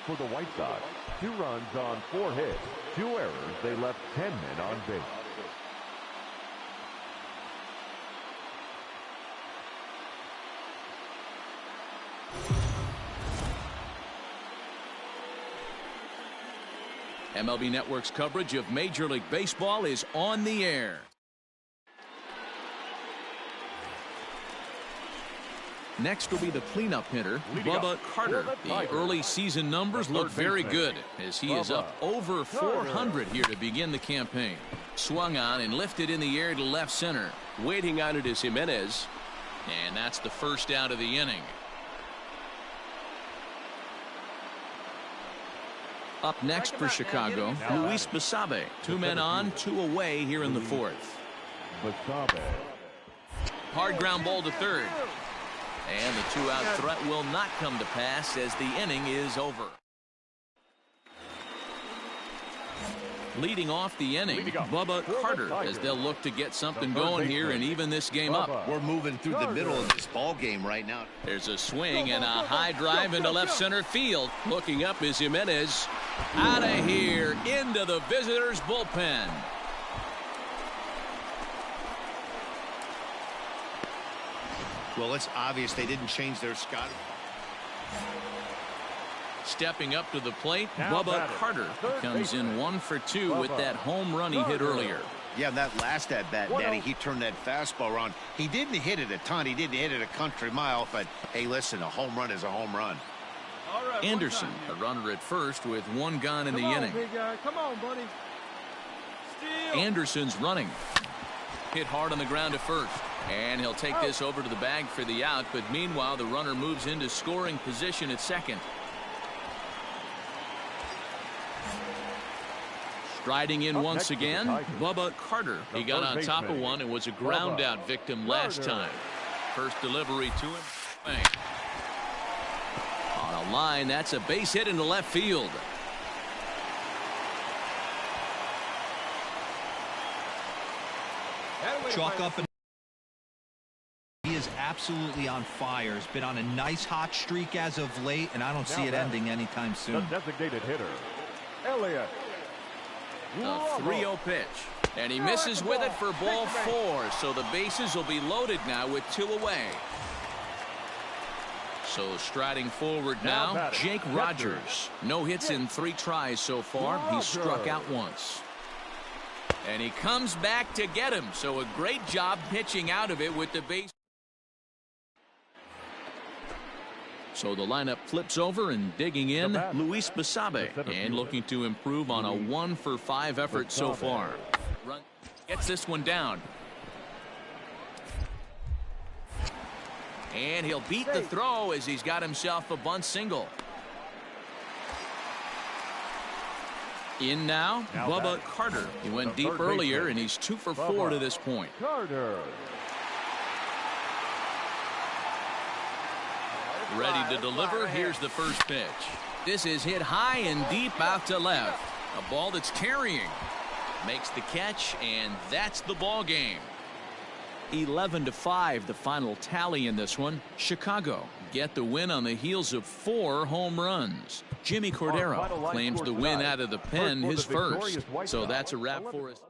For the White Sox, 2 runs on 4 hits. 2 errors, they left 10 men on base. MLB Network's coverage of Major League Baseball is on the air. Next will be the cleanup hitter, Bubba Carter. The early season numbers look very good as he is up over 400 here to begin the campaign. Swung on and lifted in the air to left center. Waiting on it is Jimenez. And that's the first out of the inning. Up next for Chicago, Luis Basabe. 2 men on, 2 away here in the 4th. Basabe. Hard ground ball to third. And the 2-out threat will not come to pass as the inning is over. Leading off the inning, Bubba Carter, as they'll look to get something going here and even this game up. We're moving through the middle of this ball game right now. There's a swing and a high drive into left center field. Looking up is Jimenez. Out of here into the visitors' bullpen. Well, it's obvious they didn't change their scouting. Stepping up to the plate, Bubba Carter comes in 1 for 2 with that home run he hit earlier. Yeah, that last at bat, Danny, he turned that fastball around. He didn't hit it a ton. He didn't hit it a country mile. But, hey, listen, a home run is a home run. Anderson, a runner at first with 1 gone in the inning. Big guy. Come on, buddy. Steal. Anderson's running. Hit hard on the ground to first. And he'll take this over to the bag for the out. But meanwhile, the runner moves into scoring position at second. Striding in once again, Bubba Carter. He got on top of one and was a ground out victim last time. First delivery to him. Bang. On a line, that's a base hit into left field. Chalk up. He is absolutely on fire. He's been on a nice hot streak as of late, and I don't see it ending anytime soon. The designated hitter, Elliott. A 3-0 pitch. And he misses with it for ball 4. So the bases will be loaded now with 2 away. So striding forward now, Jake Rogers. No hits in 3 tries so far. He's struck out once. And he comes back to get him. So a great job pitching out of it with the base. So the lineup flips over and digging in, Luis Basabe, and looking to improve on a 1 for 5 effort so far. Run, gets this one down. And he'll beat the throw as he's got himself a bunt single. In now, Bubba back. Carter. He went The deep third earlier, baseman, and he's 2 for 4 to this point. Carter. Ready to deliver. Here's the first pitch. This is hit high and deep out to left. A ball that's carrying. Makes the catch, and that's the ball game. 11-5, the final tally in this one. Chicago get the win on the heels of 4 home runs. Jimmy Cordero claims the win out of the pen, his first. So that's a wrap for us.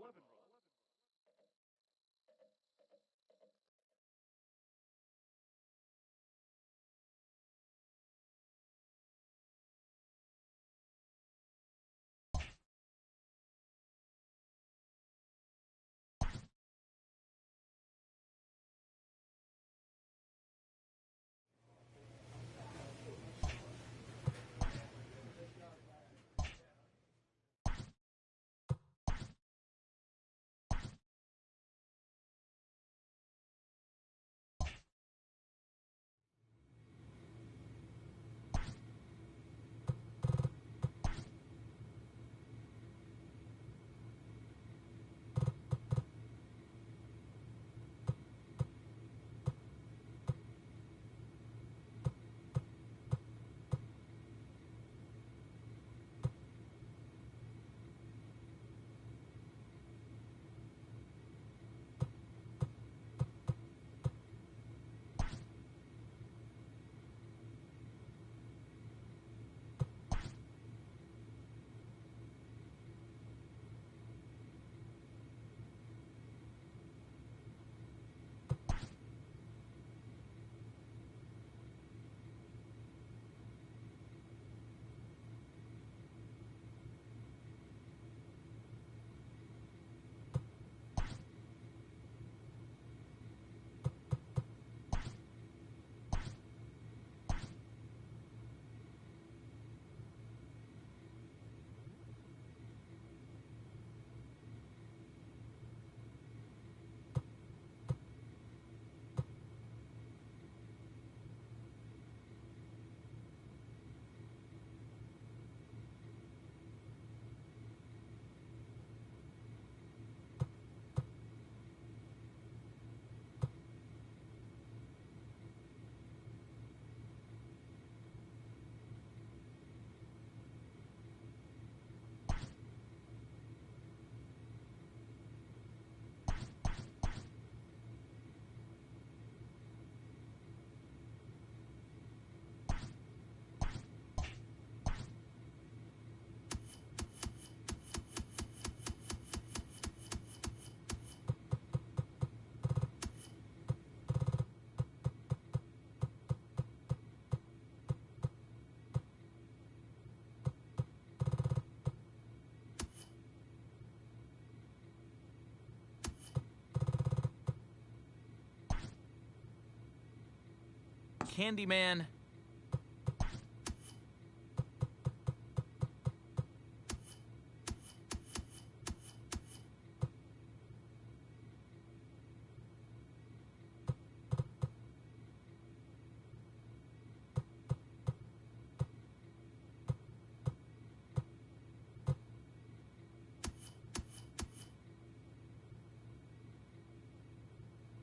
Candyman.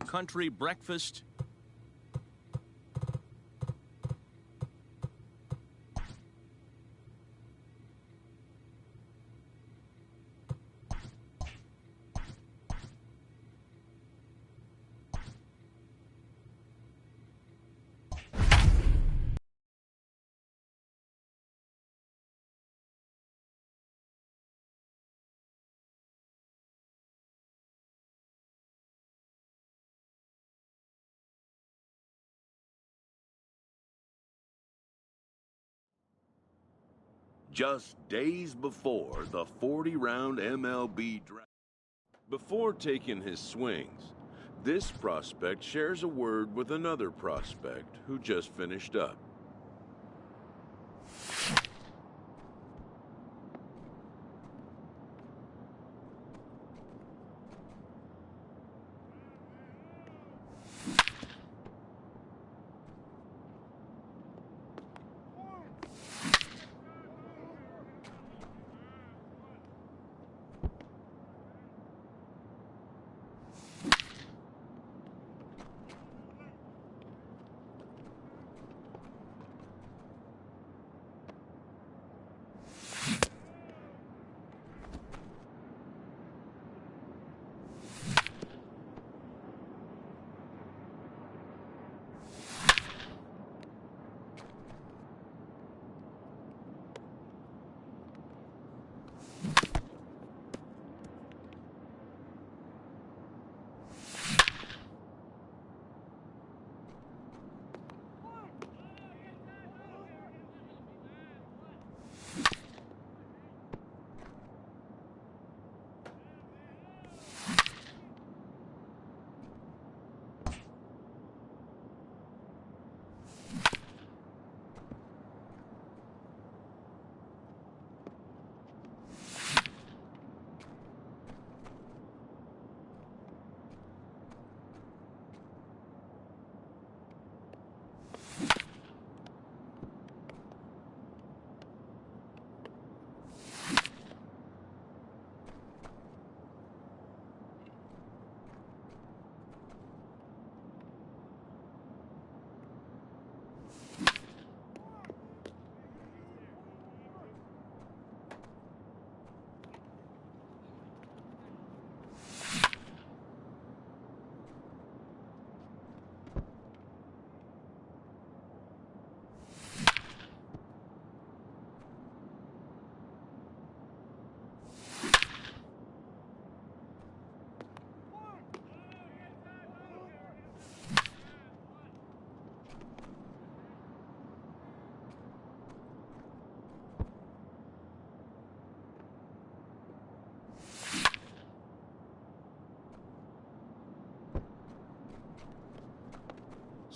Country breakfast. Just days before the 40-round MLB draft. Before taking his swings, this prospect shares a word with another prospect who just finished up.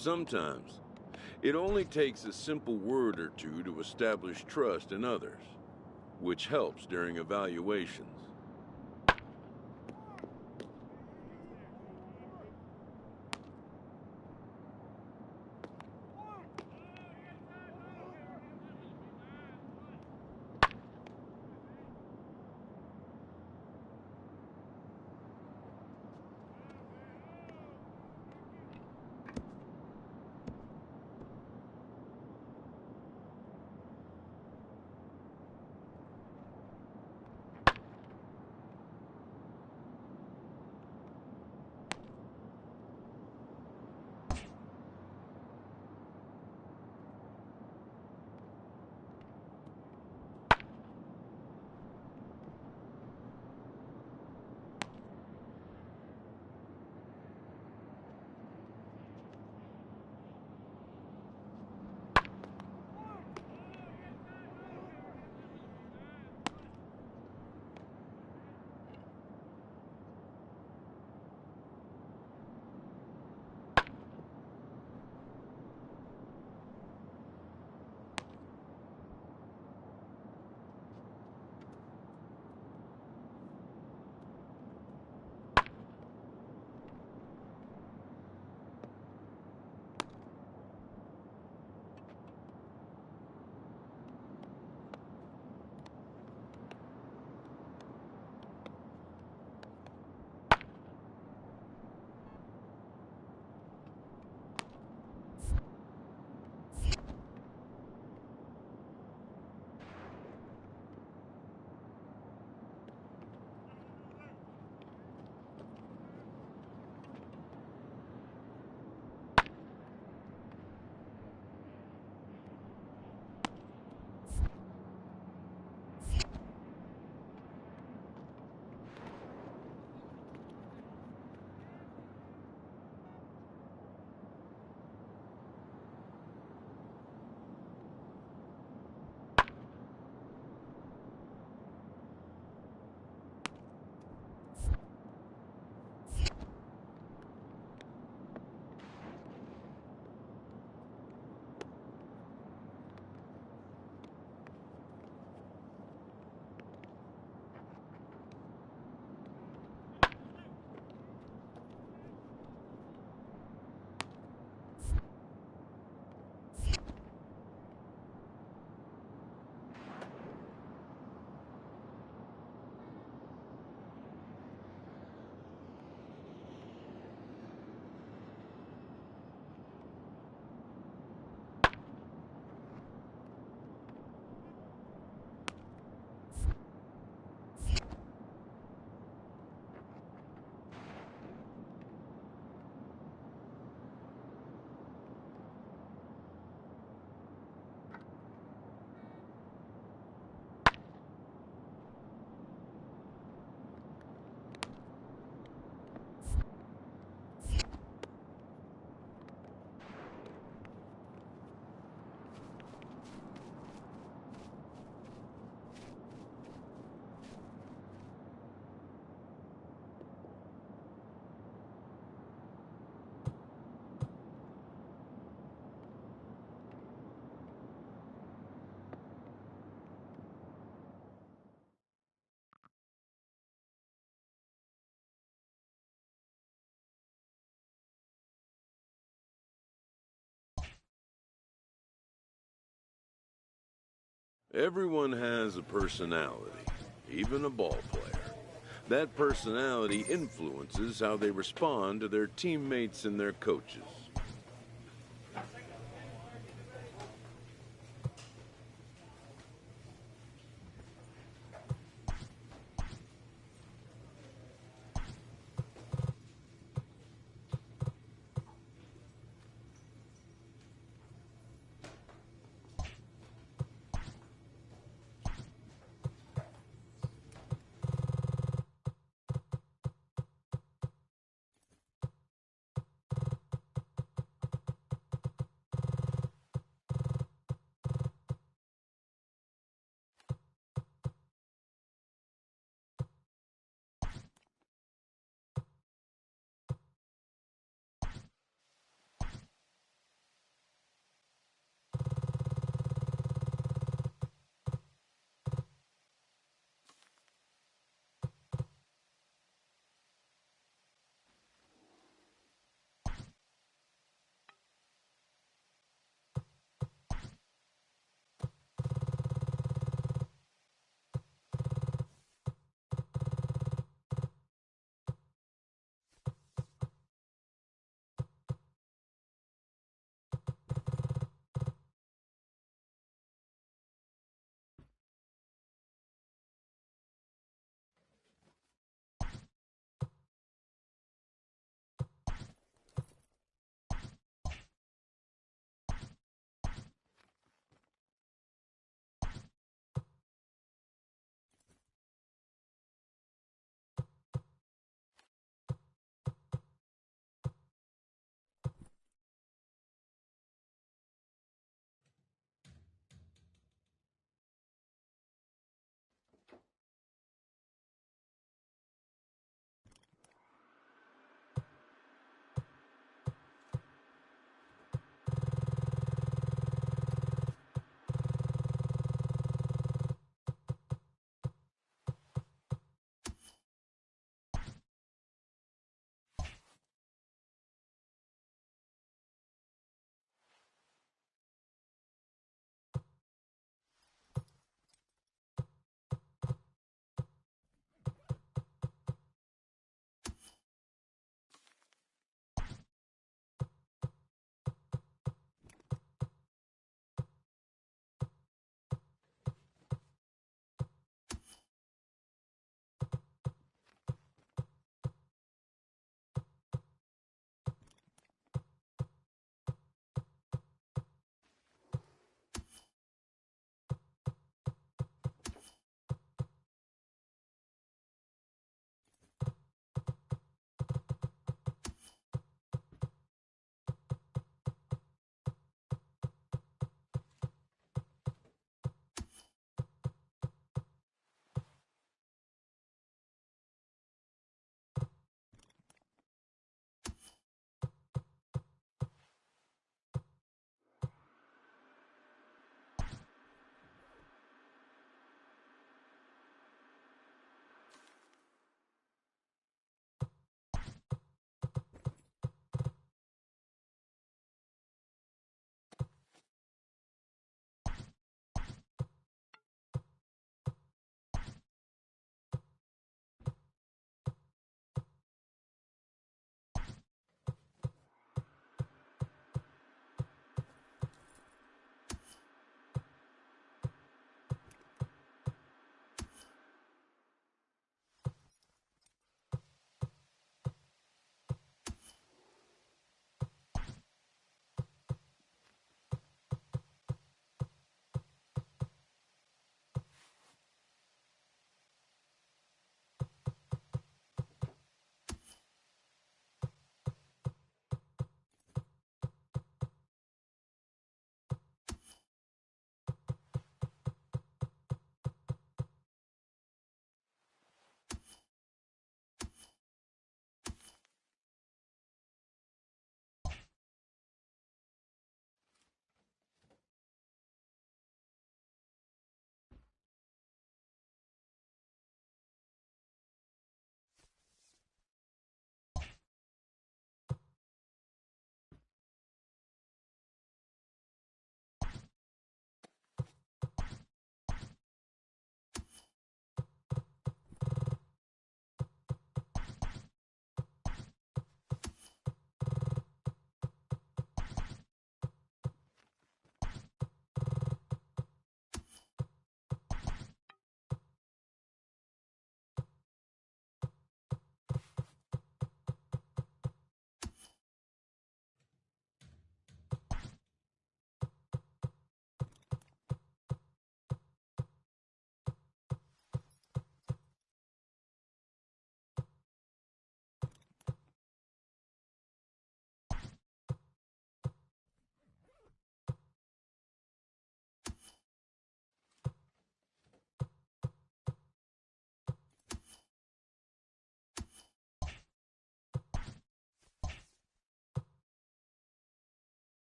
Sometimes, it only takes a simple word or two to establish trust in others, which helps during evaluations. Everyone has a personality, even a ball player. That personality influences how they respond to their teammates and their coaches.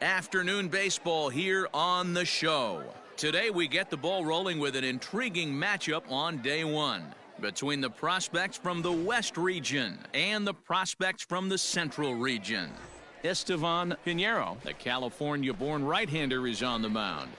Afternoon baseball here on the show. Today we get the ball rolling with an intriguing matchup on day one between the prospects from the West region and the prospects from the Central region. Estevan Pinheiro, the California-born right-hander, is on the mound.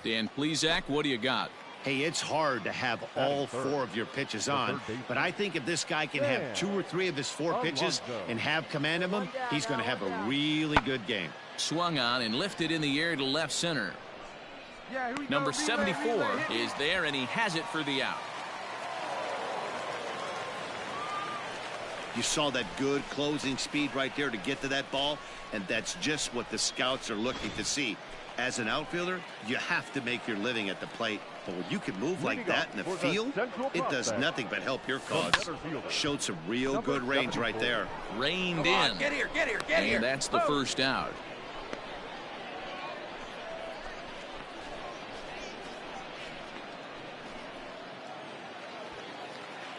Dan Plesac, what do you got? Hey, it's hard to have all 4 of your pitches on, but I think if this guy can have 2 or 3 of his 4 pitches and have command of them, he's going to have a really good game. Swung on and lifted in the air to left center. Number 74 is there, and he has it for the out. You saw that good closing speed right there to get to that ball, and that's just what the scouts are looking to see. As an outfielder, you have to make your living at the plate, but when you can move like that in the field, it does nothing but help your cause. Showed some real good range right there. Reined in. Get here. And that's the first out.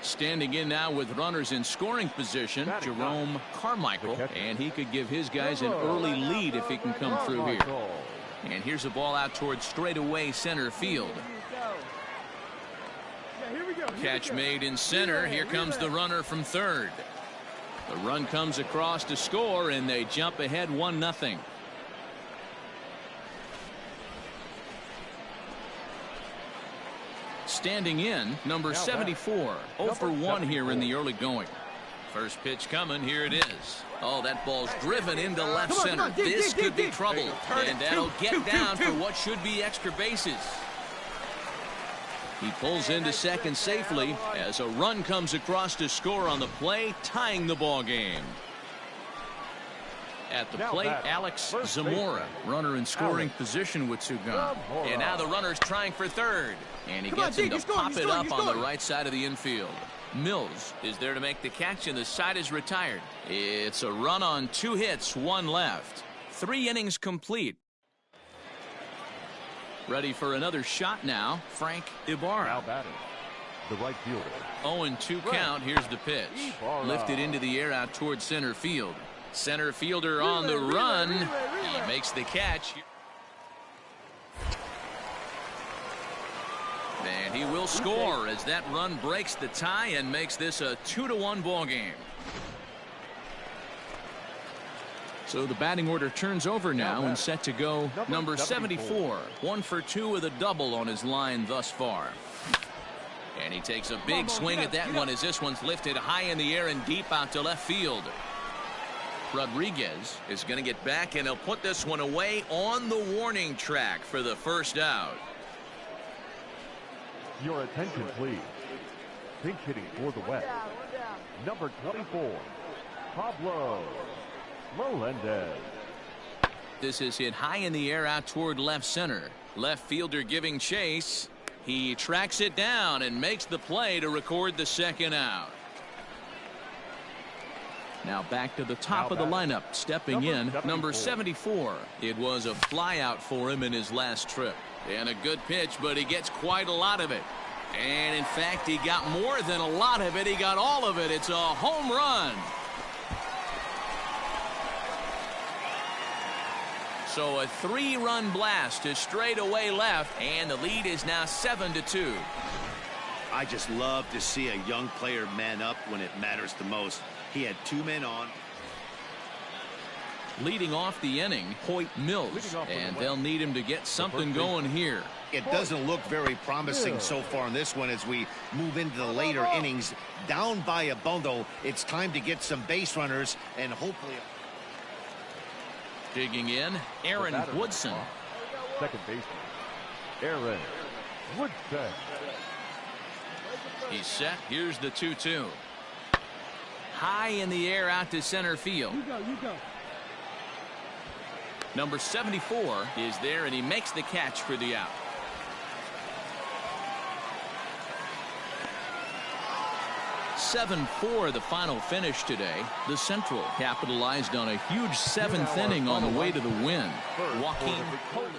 Standing in now with runners in scoring position, Jerome Carmichael, and he could give his guys an early lead if he can come through here. And here's a ball out towards straightaway center field. Catch made in center. Here comes the runner from third. The run comes across to score, and they jump ahead 1-0. Standing in, number 74, 0 for 1 here in the early going. First pitch coming, here it is. Oh, that ball's driven into left center. This could be trouble, and that'll get down for what should be extra bases. He pulls into second safely as a run comes across to score on the play, tying the ball game. At the plate, Alex Zamora, runner in scoring position with Sugan. And now the runner's trying for third. And he gets him to pop it up on the right side of the infield. Mills is there to make the catch, and the side is retired. It's a run on 2 hits, 1 left. 3 innings complete. Ready for another shot now, Frank Ibarra. Now batting, the right fielder. 0-2 count. Here's the pitch. Lifted into the air out towards center field. Center fielder on the run. He makes the catch. And he will score as that run breaks the tie and makes this a 2-1 ball game. So the batting order turns over now and set to go number 74. 1 for 2 with a double on his line thus far. And he takes a big swing at that one as this one's lifted high in the air and deep out to left field. Rodriguez is going to get back, and he'll put this one away on the warning track for the first out. Your attention, please. Pinch hitting for the West. Number 24, Pablo Melendez. This is hit high in the air out toward left center. Left fielder giving chase. He tracks it down and makes the play to record the second out. Now back to the top of the lineup, stepping in, number 74. It was a flyout for him in his last trip. And a good pitch, but he gets quite a lot of it. And in fact, he got more than a lot of it. He got all of it. It's a home run. So a 3-run blast to straightaway left, and the lead is now 7-2. I just love to see a young player man up when it matters the most. He had 2 men on. Leading off the inning, Hoyt Mills, and they'll need him to get something going here. It doesn't look very promising so far in this one as we move into the later innings. Down by a bundle, it's time to get some base runners and hopefully... Digging in, Aaron Woodson. Second baseman, Aaron Woodson. He's set. Here's the 2-2. High in the air out to center field. You go. Number 74 is there, and he makes the catch for the out. (7-4) the final finish today. The Central capitalized on a huge 7th inning on the way to the win. Joaquin Poland.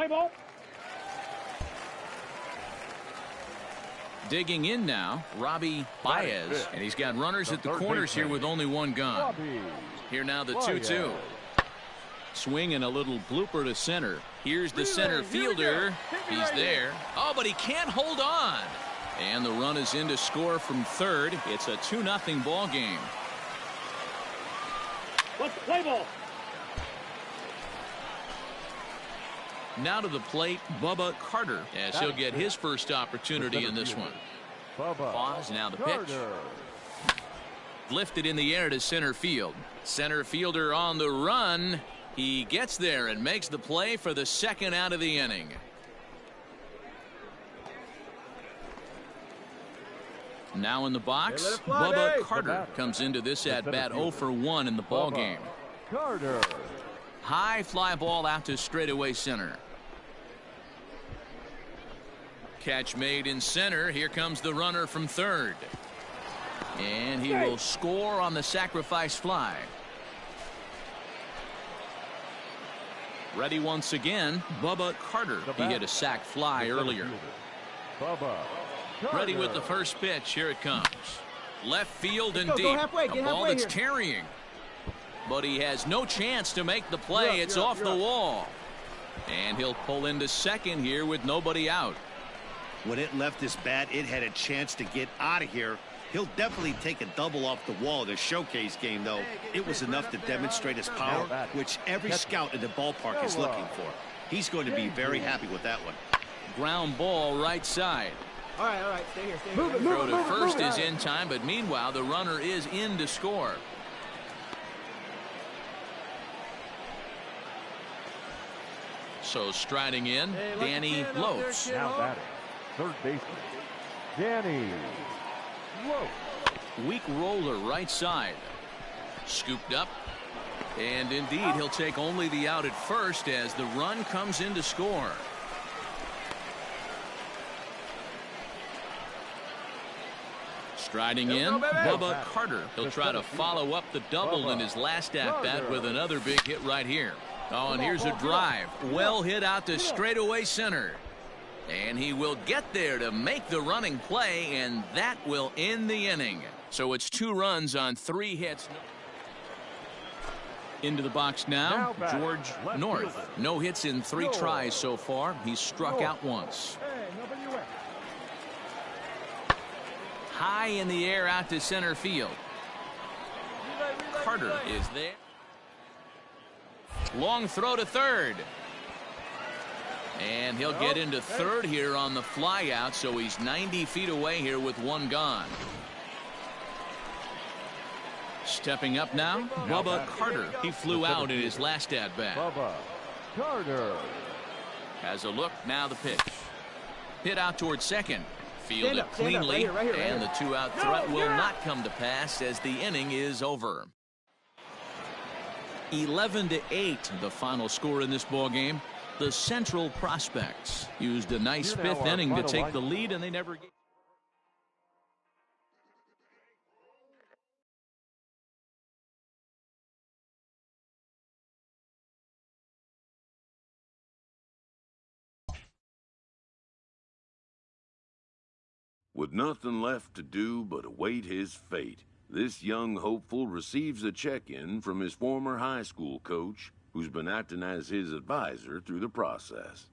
Play ball. Digging in now, Robbie Baez. And he's got runners at the corners here with only one gone. Here now the 2-2. Swing and a little blooper to center. Here's the center fielder. He's there. Oh, but he can't hold on. And the run is in to score from third. It's a 2-0 ball game. Let's play ball. Now to the plate, Bubba Carter, as he'll get his first opportunity in this one. Pause, now the pitch. Lifted in the air to center field. Center fielder on the run. He gets there and makes the play for the second out of the inning. Now in the box, Bubba Carter comes into this at-bat 0 for 1 in the ball game. Carter. High fly ball out to straightaway center. Catch made in center. Here comes the runner from third. And he will score on the sacrifice fly. Ready once again, Bubba Carter. He hit a sac fly earlier. Ready with the first pitch. Here it comes. Left field and deep. A ball that's carrying. But he has no chance to make the play. It's off the wall. And he'll pull into second here with nobody out. When it left his bat, it had a chance to get out of here. He'll definitely take a double off the wall in a showcase game, though. It was enough to demonstrate his power, which every scout in the ballpark is looking for. He's going to be very happy with that one. Ground ball right side. All right, stay here. Throw to first is in time, but meanwhile, the runner is in to score. So striding in, Danny Lopes. Now batting, third baseman, Danny Lopes. Weak roller right side. Scooped up. And indeed, he'll take only the out at first as the run comes in to score. Striding in, Bubba Carter. He'll try to follow up the double in his last at-bat with another big hit right here. Oh, and here's a drive. Well hit out to straightaway center. And he will get there to make the running play, and that will end the inning. So it's 2 runs on 3 hits. Into the box now, George North. No hits in 3 tries so far. He's struck out once. High in the air out to center field. Carter is there. Long throw to third. And he'll get into third here on the fly out, so he's 90 feet away here with 1 gone. Stepping up now, Bubba Carter. He flew out in his last at-bat. Bubba Carter has a look, now the pitch. Hit out towards second. Fielded cleanly, and the 2-out threat will not come to pass as the inning is over. 11-8, the final score in this ball game. The Central Prospects used a nice 5th inning to take the lead, and they never gave. With nothing left to do but await his fate, this young hopeful receives a check-in from his former high school coach, who's been acting as his advisor through the process.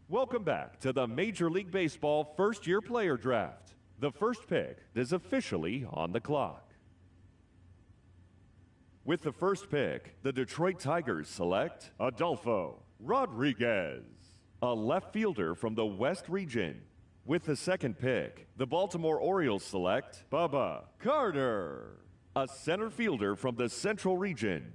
Welcome back to the Major League Baseball first-year player draft. The first pick is officially on the clock. With the first pick, the Detroit Tigers select Adolfo Rodriguez, a left fielder from the West region. With the second pick, the Baltimore Orioles select Bubba Carter, a center fielder from the Central region.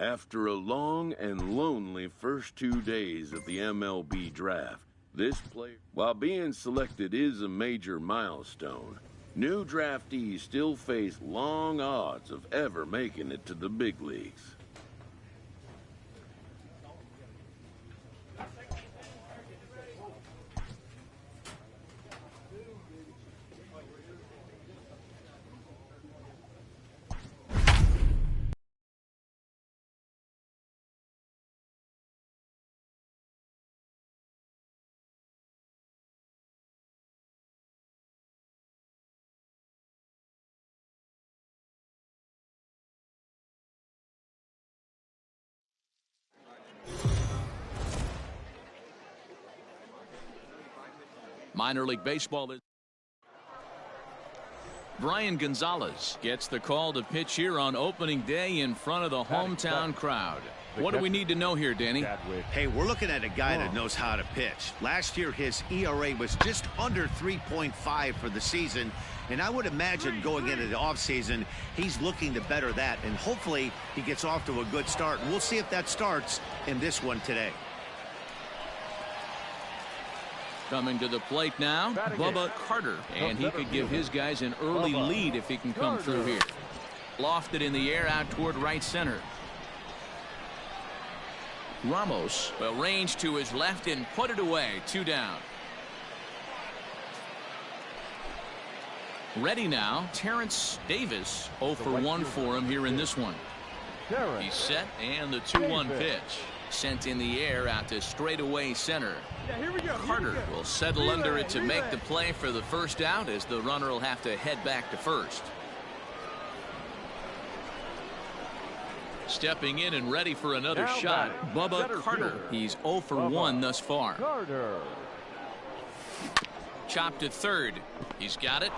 After a long and lonely first 2 days of the MLB draft, this player, while being selected is a major milestone, new draftees still face long odds of ever making it to the big leagues. Minor League Baseball. Brian Gonzalez gets the call to pitch here on opening day in front of the hometown crowd. What do we need to know here, Danny? Hey, we're looking at a guy that knows how to pitch. Last year, his ERA was just under 3.5 for the season, and I would imagine going into the offseason, he's looking to better that, and hopefully he gets off to a good start. And we'll see if that starts in this one today. Coming to the plate now, Bubba Carter, and he could give his guys an early lead if he can come through here. Lofted in the air out toward right center. Ramos will range to his left and put it away. 2 down. Ready now, Terrence Davis. 0 for 1 for him here in this one. He's set, and the 2-1 pitch. Sent in the air out to straightaway center. Carter will settle under it to make the play for the first out, as the runner will have to head back to first. Stepping in and ready for another shot, Bubba Carter. He's 0 for 1 thus far. Chopped to third. He's got it.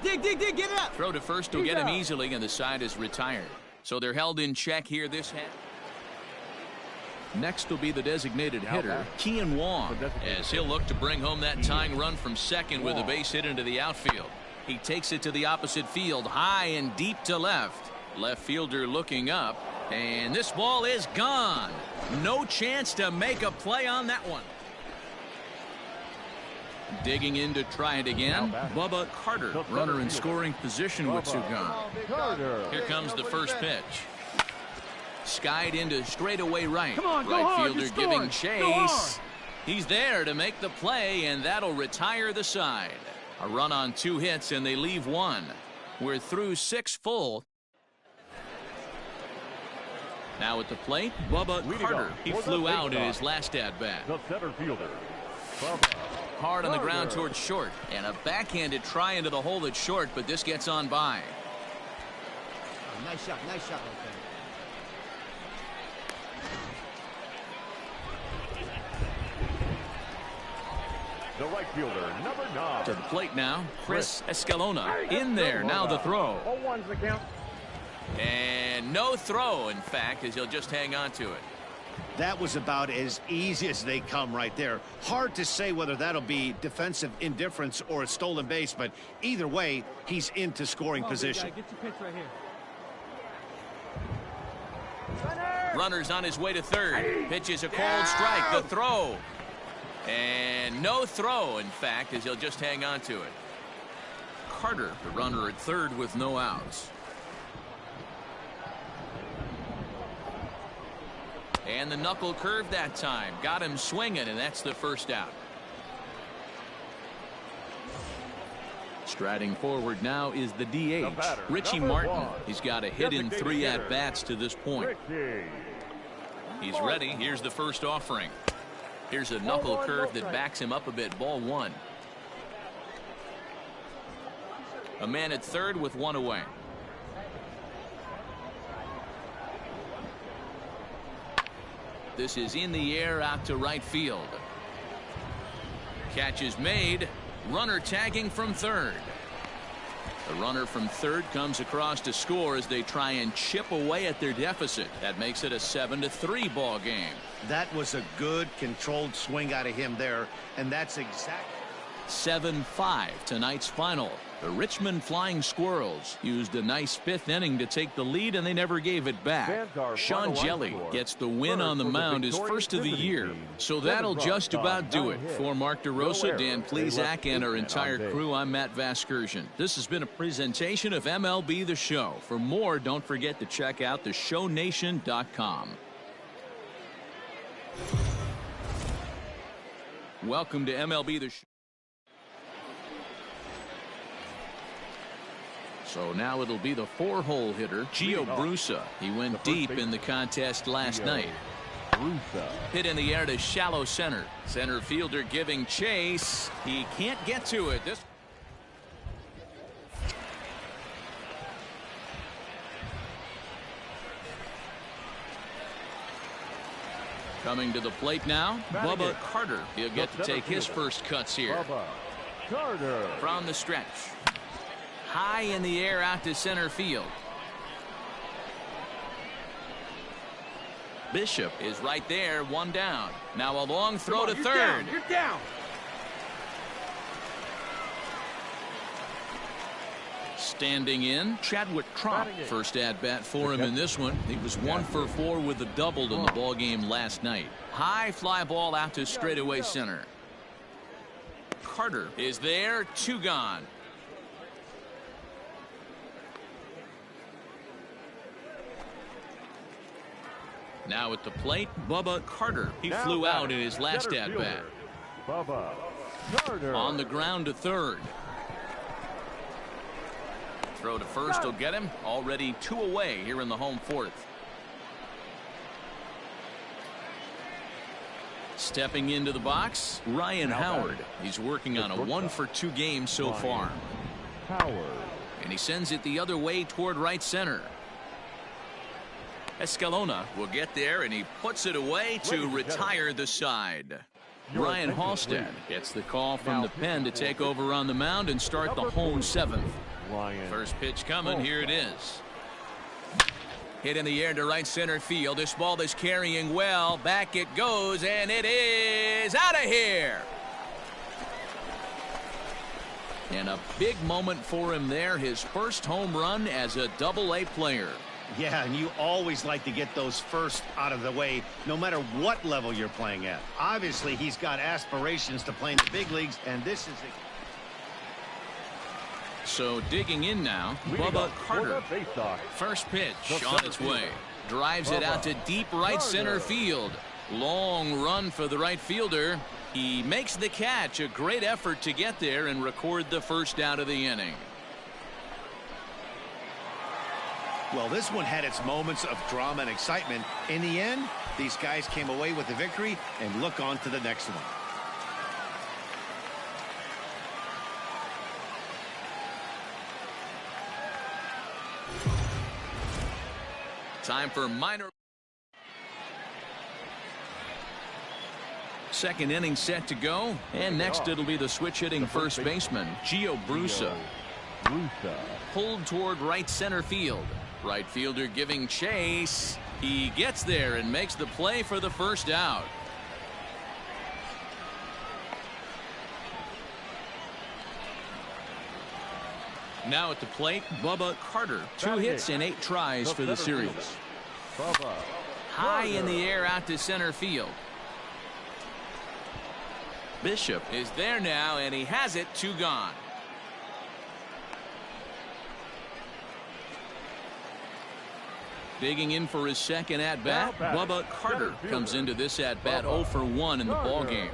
Dig, get it up. Throw to first will get him easily, and the side is retired. So they're held in check here this half. Next will be the designated hitter, Kian Wong, as he'll look to bring home that tying run from second with a base hit into the outfield. He takes it to the opposite field, high and deep to left. Left fielder looking up, and this ball is gone. No chance to make a play on that one. Digging in to try it again, Bubba Carter, runner in scoring position with 2 gone. Here comes the first pitch. Skied into straightaway right. Right fielder giving chase. He's there to make the play, and that'll retire the side. A run on 2 hits, and they leave 1. We're through 6 full. Now at the plate, Bubba Carter. He flew out in his last at-bat. The center fielder, Hard on the ground towards short, and a backhanded try into the hole at short, but this gets on by. Nice shot right there. the right fielder, number 9. To the plate now, Chris Escalona in there. Now the throw. 0-1's the count. And no throw, in fact, as he'll just hang on to it. That was about as easy as they come right there. Hard to say whether that'll be defensive indifference or a stolen base, but either way, he's into scoring position. Get your pitch right here. Runner's on his way to third. Pitches a cold strike. The throw. And no throw, in fact, as he'll just hang on to it. Carter, the runner at third with no outs. And the knuckle curve that time. Got him swinging, and that's the first out. Striding forward now is the DH, Richie Martin. He's got a hit in 3 at-bats to this point. He's ready. Here's the first offering. Here's a knuckle curve that backs him up a bit. Ball 1. A man at third with 1 away. This is in the air out to right field. Catch is made. Runner tagging from third. The runner from third comes across to score as they try and chip away at their deficit. That makes it a 7-3 ball game. That was a good controlled swing out of him there, and that's exactly 7-5 tonight's final. The Richmond Flying Squirrels used a nice fifth inning to take the lead, and they never gave it back. Sean Jelly gets the win on the mound, his first of the year. So that'll just about do it. For Mark DeRosa, Dan Plesac, and our entire crew, I'm Matt Vasgersian. This has been a presentation of MLB The Show. For more, don't forget to check out theshownation.com. Welcome to MLB The Show. So now it'll be the 4-hole hitter, Gio Brusa. He went deep in the contest last night. Hit in the air to shallow center. Center fielder giving chase. He can't get to it. Coming to the plate now, Bubba Carter. He'll get to take his first cuts here. From the stretch. High in the air out to center field. Bishop is right there, one down. Now a long throw to third. You're down. Standing in, Chadwick Tromp. First at bat for him in this one. He was 1 for 4 with a double in the ball game last night. High fly ball out to straightaway center. Carter is there, 2 gone. Now at the plate, Bubba Carter. He flew out in his last at bat. Bubba Carter. On the ground to third. Throw to first will get him. Already 2 away here in the home fourth. Stepping into the box, Ryan Howard. He's working on a 1 for 2 game so far. Howard. And he sends it the other way toward right center. Escalona will get there, and he puts it away to retire the side. Ryan Halstead gets the call from the pen to take over on the mound and start the home 7th. First pitch coming. Here it is. Hit in the air to right center field. This ball is carrying well. Back it goes, and it is out of here. And a big moment for him there. His first home run as a Double-A player. Yeah, and you always like to get those first out of the way, no matter what level you're playing at. Obviously, he's got aspirations to play in the big leagues, and this is So digging in now, Bubba Carter. First pitch on its way. Drives it out to deep right center field. Long run for the right fielder. He makes the catch. A great effort to get there and record the first out of the inning. Well, this one had its moments of drama and excitement. In the end, these guys came away with the victory and look on to the next one. Time for minor. Second inning set to go. And next it'll be the switch hitting first baseman, Gio Brusa. Pulled toward right center field. Right fielder giving chase. He gets there and makes the play for the first out. Now at the plate, Bubba Carter. 2 hits and 8 tries for the series. High in the air out to center field. Bishop is there now, and he has it. 2 gone. Digging in for his second at-bat, Bubba Carter comes into this at-bat 0 for 1 in the ballgame.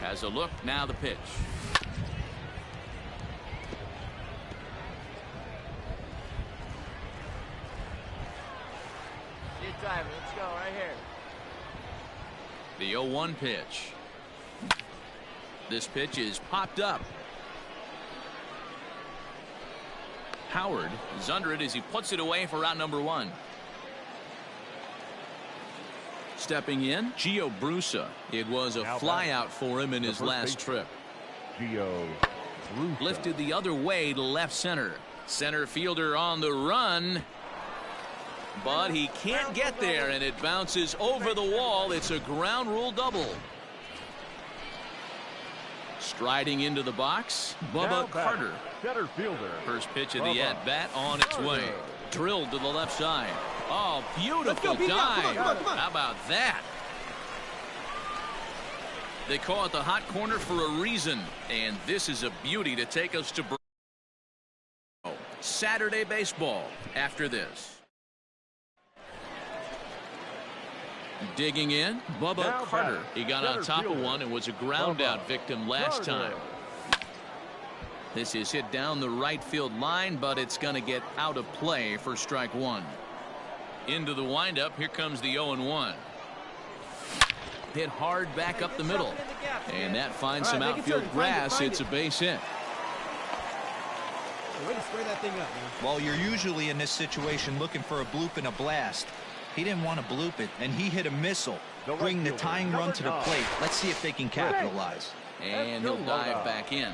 Has a look, now the pitch. Good time, let's go right here. The 0-1 pitch. This pitch is popped up. Howard is under it as he puts it away for out number 1. Stepping in, Gio Brusa. It was a flyout for him in his last trip. Gio Brusa. Lifted the other way to left center. Center fielder on the run. But he can't get there, and it bounces over the wall. It's a ground rule double. Striding into the box, Bubba Carter. Center fielder. First pitch of the at-bat on its way. Drilled to the left side. Oh, beautiful dive. How about that? They call it the hot corner for a reason, and this is a beauty to take us to Saturday baseball after this. Digging in, Bubba Carter. He got on top of one and was a ground out victim last time. This is hit down the right field line, but it's going to get out of play for strike one. Into the windup, here comes the 0-1. Hit hard back up the middle. And that finds some outfield grass. It's a base hit. Way to square that thing up, man. Well, you're usually in this situation looking for a bloop and a blast. He didn't want to bloop it, and he hit a missile. Bring the tying run to the plate. Let's see if they can capitalize. And he'll dive back in.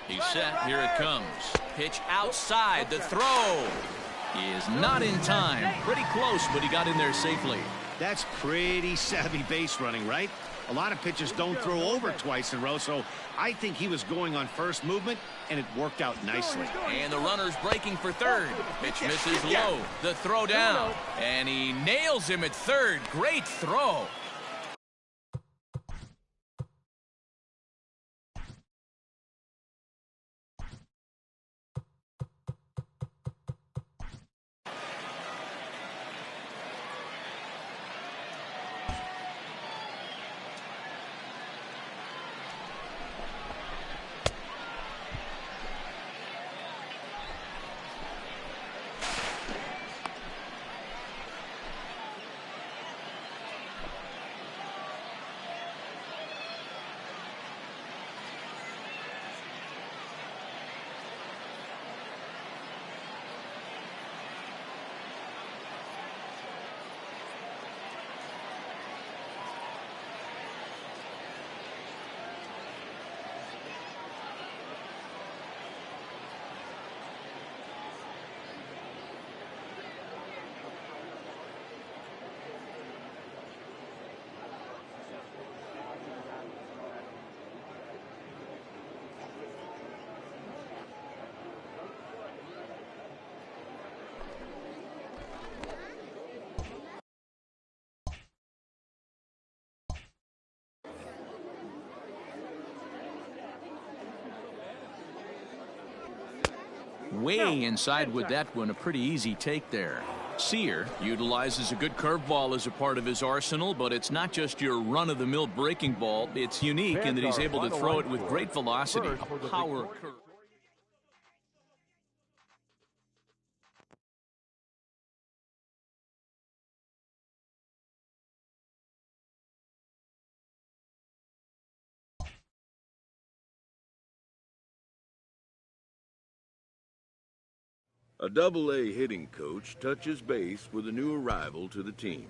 He's set. Here it comes. Pitch outside. The throw is not in time. Pretty close, but he got in there safely. That's pretty savvy base running, right? A lot of pitchers don't throw over twice in a row, so I think he was going on first movement, and it worked out nicely. And the runner's breaking for third. Pitch misses low. The throw down. And he nails him at third. Great throw. Way inside with that one. A pretty easy take there. Sear utilizes a good curveball as a part of his arsenal, but it's not just your run-of-the-mill breaking ball. It's unique in that he's able to throw it with great velocity. A power curve. A Double-A hitting coach touches base with a new arrival to the team.